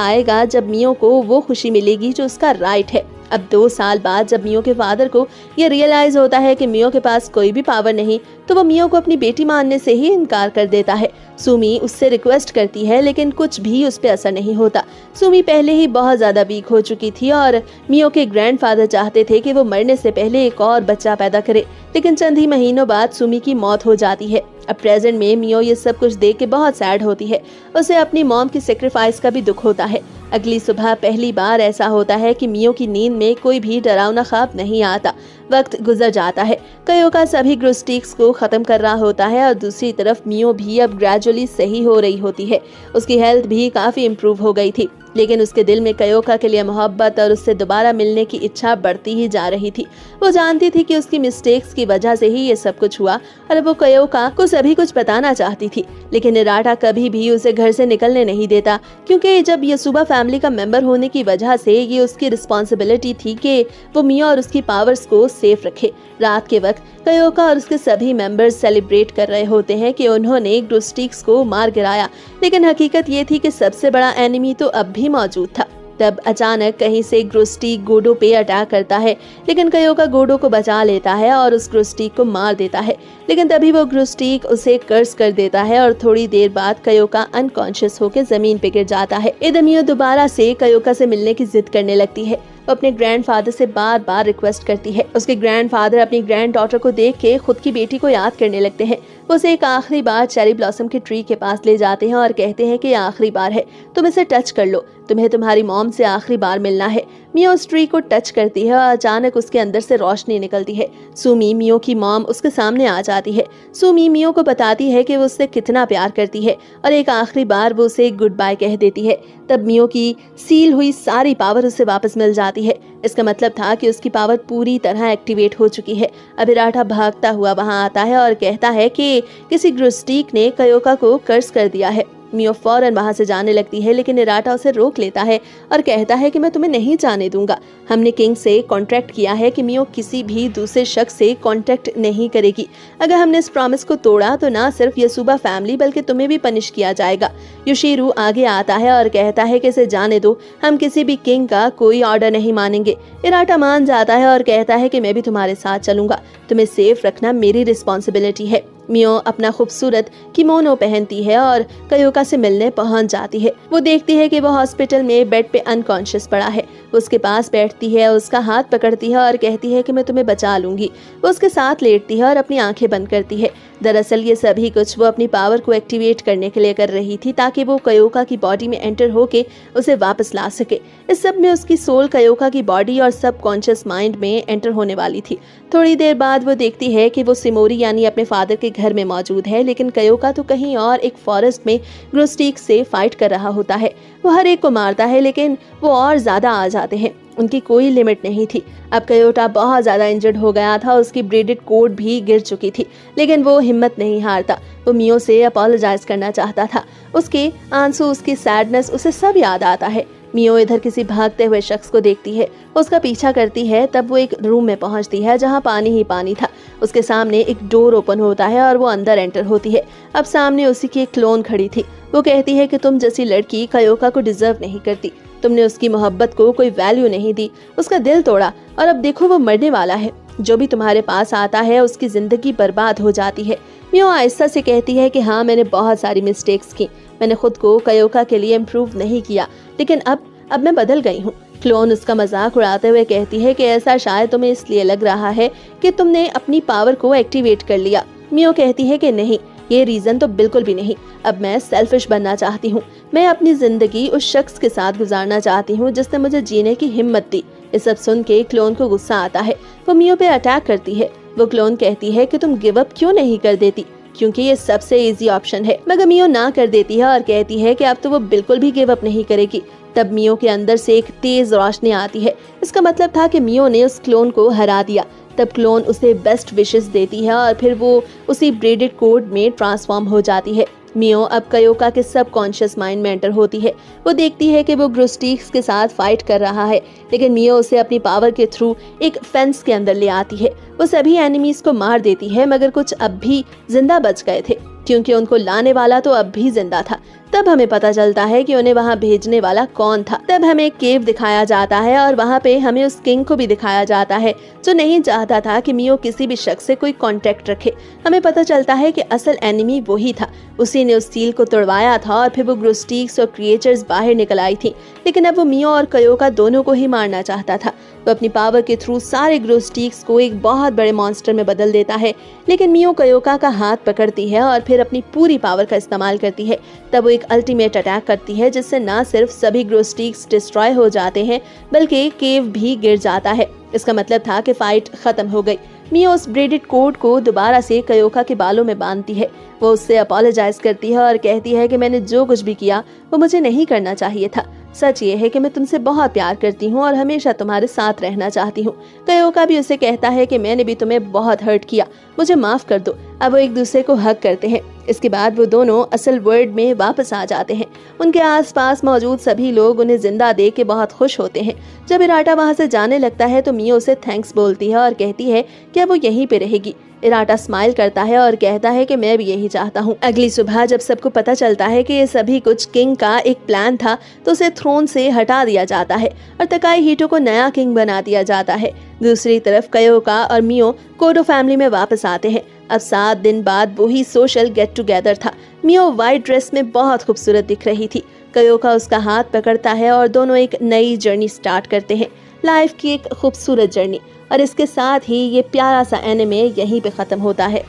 आएगा जब मियो को वो खुशी मिलेगी जो उसका राइट है। अब 2 साल बाद जब मियो के फादर को ये रियलाइज होता है कि मियो के पास कोई भी पावर नहीं, तो वो मियो को अपनी बेटी मानने से ही इनकार कर देता है। सुमी उससे रिक्वेस्ट करती है लेकिन कुछ भी उस पर असर नहीं होता। सुमी पहले ही बहुत ज्यादा वीक हो चुकी थी और मियो के ग्रैंडफादर चाहते थे कि वो मरने से पहले एक और बच्चा पैदा करे, लेकिन चंद ही महीनों बाद सुमी की मौत हो जाती है। अब प्रेजेंट में मियो ये सब कुछ देख के बहुत सैड होती है। उसे अपनी मॉम की सेक्रीफाइस का भी दुख होता है। अगली सुबह पहली बार ऐसा होता है कि मियो की नींद में कोई भी डरावना ख्वाब नहीं आता। वक्त गुजर जाता है। कयोका सभी ग्रोस्टिक्स को खत्म कर रहा होता है और दूसरी तरफ मियो भी अब ग्रेजुअली सही हो रही होती है। उसकी हेल्थ भी काफी इम्प्रूव हो गई थी, लेकिन उसके दिल में कयोका के लिए मोहब्बत और उससे दोबारा मिलने की इच्छा बढ़ती ही जा रही थी। वो जानती थी कि उसकी मिस्टेक्स की वजह से ही ये सब कुछ हुआ और वो कयोका को सभी कुछ बताना चाहती थी, लेकिन निराटा कभी भी उसे घर से निकलने नहीं देता, क्योंकि जब यसुबा फैमिली का मेंबर होने की वजह से ये उसकी रिस्पॉन्सिबिलिटी थी कि वो मियो और उसकी पावर्स को सेफ रखे। रात के वक्त कयोका और उसके सभी मेंबर्स सेलिब्रेट कर रहे होते हैं कि उन्होंने ग्रोस्टिक्स को मार गिराया, लेकिन हकीकत ये थी कि सबसे बड़ा एनिमी तो अब भी मौजूद था। तब अचानक कहीं से ग्रोस्टिक गोडो पे अटैक करता है, लेकिन कयोका गोडो को बचा लेता है और उस ग्रोस्टिक को मार देता है, लेकिन तभी वो ग्रोस्टिक उसे कर्स कर देता है और थोड़ी देर बाद कयोका अनकॉन्शियस होकर जमीन पे गिर जाता है। इधर मियो दोबारा से कयोका से मिलने की जिद करने लगती है। वो अपने ग्रैंडफादर से बार बार रिक्वेस्ट करती है। उसके ग्रैंडफादर अपनी ग्रैंड डॉटर को देख के खुद की बेटी को याद करने लगते हैं। वो उसे एक आखिरी बार चेरी ब्लॉसम के ट्री के पास ले जाते हैं और कहते हैं कि आखिरी बार है, तुम इसे टच कर लो, तुम्हें तुम्हारी मॉम से आखिरी बार मिलना है। मियो उस ट्री को टच करती है और अचानक उसके अंदर से रोशनी निकलती है। सुमी, मियो की मॉम, उसके सामने आ जाती है। सुमी मियो को बताती है कि वो उससे कितना प्यार करती है और एक आखिरी बार वो उसे गुड बाय कह देती है। तब मियो की सील हुई सारी पावर उसे वापस मिल जाती है। इसका मतलब था कि उसकी पावर पूरी तरह एक्टिवेट हो चुकी है। अभिराठा भागता हुआ वहां आता है और कहता है कि किसी ग्रोस्टिक ने कयोका को कर्स कर दिया है। मियो फौरन वहां से जाने लगती है, लेकिन निराटा उसे रोक लेता है और कहता है कि मैं तुम्हें नहीं जाने दूंगा। हमने किंग से कॉन्ट्रैक्ट किया है कि मियो किसी भी दूसरे शख्स से कॉन्टैक्ट नहीं करेगी। अगर हमने इस प्रॉमिस को तोड़ा तो ना सिर्फ यसुबा फैमिली बल्कि तुम्हें भी पनिश किया जाएगा। योशिरो आगे आता है और कहता है कि इसे जाने दो, हम किसी भी किंग का कोई ऑर्डर नहीं मानेंगे। निराटा मान जाता है और कहता है कि मैं भी तुम्हारे साथ चलूंगा, तुम्हें सेफ रखना मेरी रिस्पॉन्सिबिलिटी है। मियो अपना खूबसूरत किमोनो पहनती है और कयोका से मिलने पहुंच जाती है। वो देखती है कि वो हॉस्पिटल में बेड पे अनकॉन्शियस पड़ा है। उसके पास बैठती है, उसका हाथ पकड़ती है और कहती है कि मैं तुम्हें बचा लूंगी। वो उसके साथ लेटती है और अपनी आंखें बंद करती है। दरअसल ये सभी कुछ वो अपनी पावर को एक्टिवेट करने के लिए कर रही थी, ताकि वो कयोका की बॉडी में एंटर होके उसे वापस ला सके। इस सब में उसकी सोल कयोका की बॉडी और सबकॉन्शियस माइंड में एंटर होने वाली थी। थोड़ी देर बाद वो देखती है कि वो सिमोरी यानी अपने फादर के घर में मौजूद है, लेकिन कयोका तो कहीं और एक फॉरेस्ट में ग्रोस्टिक से फाइट कर रहा होता है। वो हर एक को मारता है, लेकिन वो और ज्यादा आ जाते हैं। उनकी कोई लिमिट नहीं थी। अब कयोटा बहुत ज्यादा इंजर्ड हो गया था, उसकी ब्रेडेड कोट भी गिर चुकी थी, लेकिन वो हिम्मत नहीं हारता। वो मियो से अपोलोजाइज करना चाहता था। उसके आंसू, उसकी सैडनेस, उसे सब याद आता है। मियो इधर किसी भागते हुए शख्स को देखती है, उसका पीछा करती है। तब वो एक रूम में पहुंचती है जहां पानी ही पानी था। उसके सामने एक डोर ओपन होता है और वो अंदर एंटर होती है। अब सामने उसी की एक क्लोन खड़ी थी। वो कहती है कि तुम जैसी लड़की कयोका को डिजर्व नहीं करती, तुमने उसकी मोहब्बत को कोई वैल्यू नहीं दी, उसका दिल तोड़ा और अब देखो वो मरने वाला है। जो भी तुम्हारे पास आता है उसकी जिंदगी बर्बाद हो जाती है। मियो आहिस्ता से कहती है कि हाँ, मैंने बहुत सारी मिस्टेक्स की, मैंने खुद को कयोका के लिए इम्प्रूव नहीं किया, लेकिन अब मैं बदल गई हूँ। क्लोन उसका मजाक उड़ाते हुए कहती है कि ऐसा शायद तुम्हें इसलिए लग रहा है कि तुमने अपनी पावर को एक्टिवेट कर लिया। मियो कहती है कि नहीं, ये रीजन तो बिल्कुल भी नहीं। अब मैं सेल्फिश बनना चाहती हूँ। मैं अपनी जिंदगी उस शख्स के साथ गुजारना चाहती हूँ जिसने मुझे जीने की हिम्मत दी। ये सब सुन के क्लोन को गुस्सा आता है। वो मियो पे अटैक करती है। वो क्लोन कहती है कि तुम गिव अप क्यों नहीं कर देती, क्योंकि ये सबसे इजी ऑप्शन है। मगर मियो ना कर देती है और कहती है कि अब तो वो बिल्कुल भी गिव अप नहीं करेगी। तब मियो के अंदर से एक तेज रोशनी आती है। इसका मतलब था कि मियो ने उस क्लोन को हरा दिया। तब क्लोन उसे बेस्ट विशेस देती है और फिर वो उसी ब्रेडेड कोड में ट्रांसफॉर्म हो जाती है। मियो अब कयोका के सबकॉन्शियस माइंड में एंटर होती है। वो देखती है कि वो ग्रोस्टिक्स के साथ फाइट कर रहा है, लेकिन मियो उसे अपनी पावर के थ्रू एक फेंस के अंदर ले आती है। वो सभी एनिमीज को मार देती है, मगर कुछ अब भी जिंदा बच गए थे, क्योंकि उनको लाने वाला तो अब भी जिंदा था। तब हमें पता चलता है कि उन्हें वहाँ भेजने वाला कौन था। तब हमें एक केव दिखाया जाता है और वहाँ पे हमें उस किंग को भी दिखाया जाता है जो नहीं चाहता था कि मियो किसी भी शख्स से कोई कांटेक्ट रखे। हमें पता चलता है कि असल एनिमी वही था, उसी ने उस सील को तोड़वाया था और फिर वो ग्रोस्टिक्स और क्रिएचर्स बाहर निकल आई थी। लेकिन अब वो मियो और कयोका दोनों को ही मारना चाहता था। वो अपनी पावर के थ्रू सारे ग्रोस्टिक्स को एक बहुत बड़े मॉन्स्टर में बदल देता है, लेकिन मियो कयोका का हाथ पकड़ती है और फिर अपनी पूरी पावर का इस्तेमाल करती है। तब वो एक अल्टीमेट अटैक करती है जिससे न सिर्फ सभी ग्रोस्टिक्स डिस्ट्रॉय हो जाते हैं, बल्कि केव भी गिर जाता है। इसका मतलब था कि फाइट खत्म हो गई। मियो उस ब्रेडेड कोड को दोबारा से कयोका के बालों में बांधती है। वो उससे अपोलोजाइज करती है और कहती है कि मैंने जो कुछ भी किया वो मुझे नहीं करना चाहिए था। सच ये है कि मैं तुमसे बहुत प्यार करती हूँ और हमेशा तुम्हारे साथ रहना चाहती हूँ। कयोका भी उसे कहता है कि मैंने भी तुम्हें बहुत हर्ट किया, मुझे माफ कर दो। अब वो एक दूसरे को हग करते हैं। इसके बाद वो दोनों असल वर्ल्ड में वापस आ जाते हैं। उनके आसपास मौजूद सभी लोग उन्हें जिंदा देख के बहुत खुश होते हैं। जब इराटा वहाँ से जाने लगता है तो मियो उसे थैंक्स बोलती है और कहती है कि अब वो यहीं पे रहेगी। इराटा स्माइल करता है और कहता है कि मैं भी यही चाहता हूँ। अगली सुबह जब सबको पता चलता है कि ये सभी कुछ किंग का एक प्लान था, तो उसे थ्रोन से हटा दिया जाता है और तकाई हिटो को नया किंग बना दिया जाता है। दूसरी तरफ कयोका और मियो कोडो फैमिली में वापस आते हैं। अब 7 दिन बाद वही सोशल गेट टुगेदर था। मियो व्हाइट ड्रेस में बहुत खूबसूरत दिख रही थी। कयोका उसका हाथ पकड़ता है और दोनों एक नई जर्नी स्टार्ट करते हैं, लाइफ की एक खूबसूरत जर्नी। और इसके साथ ही ये प्यारा सा एनिमे यहीं पे खत्म होता है।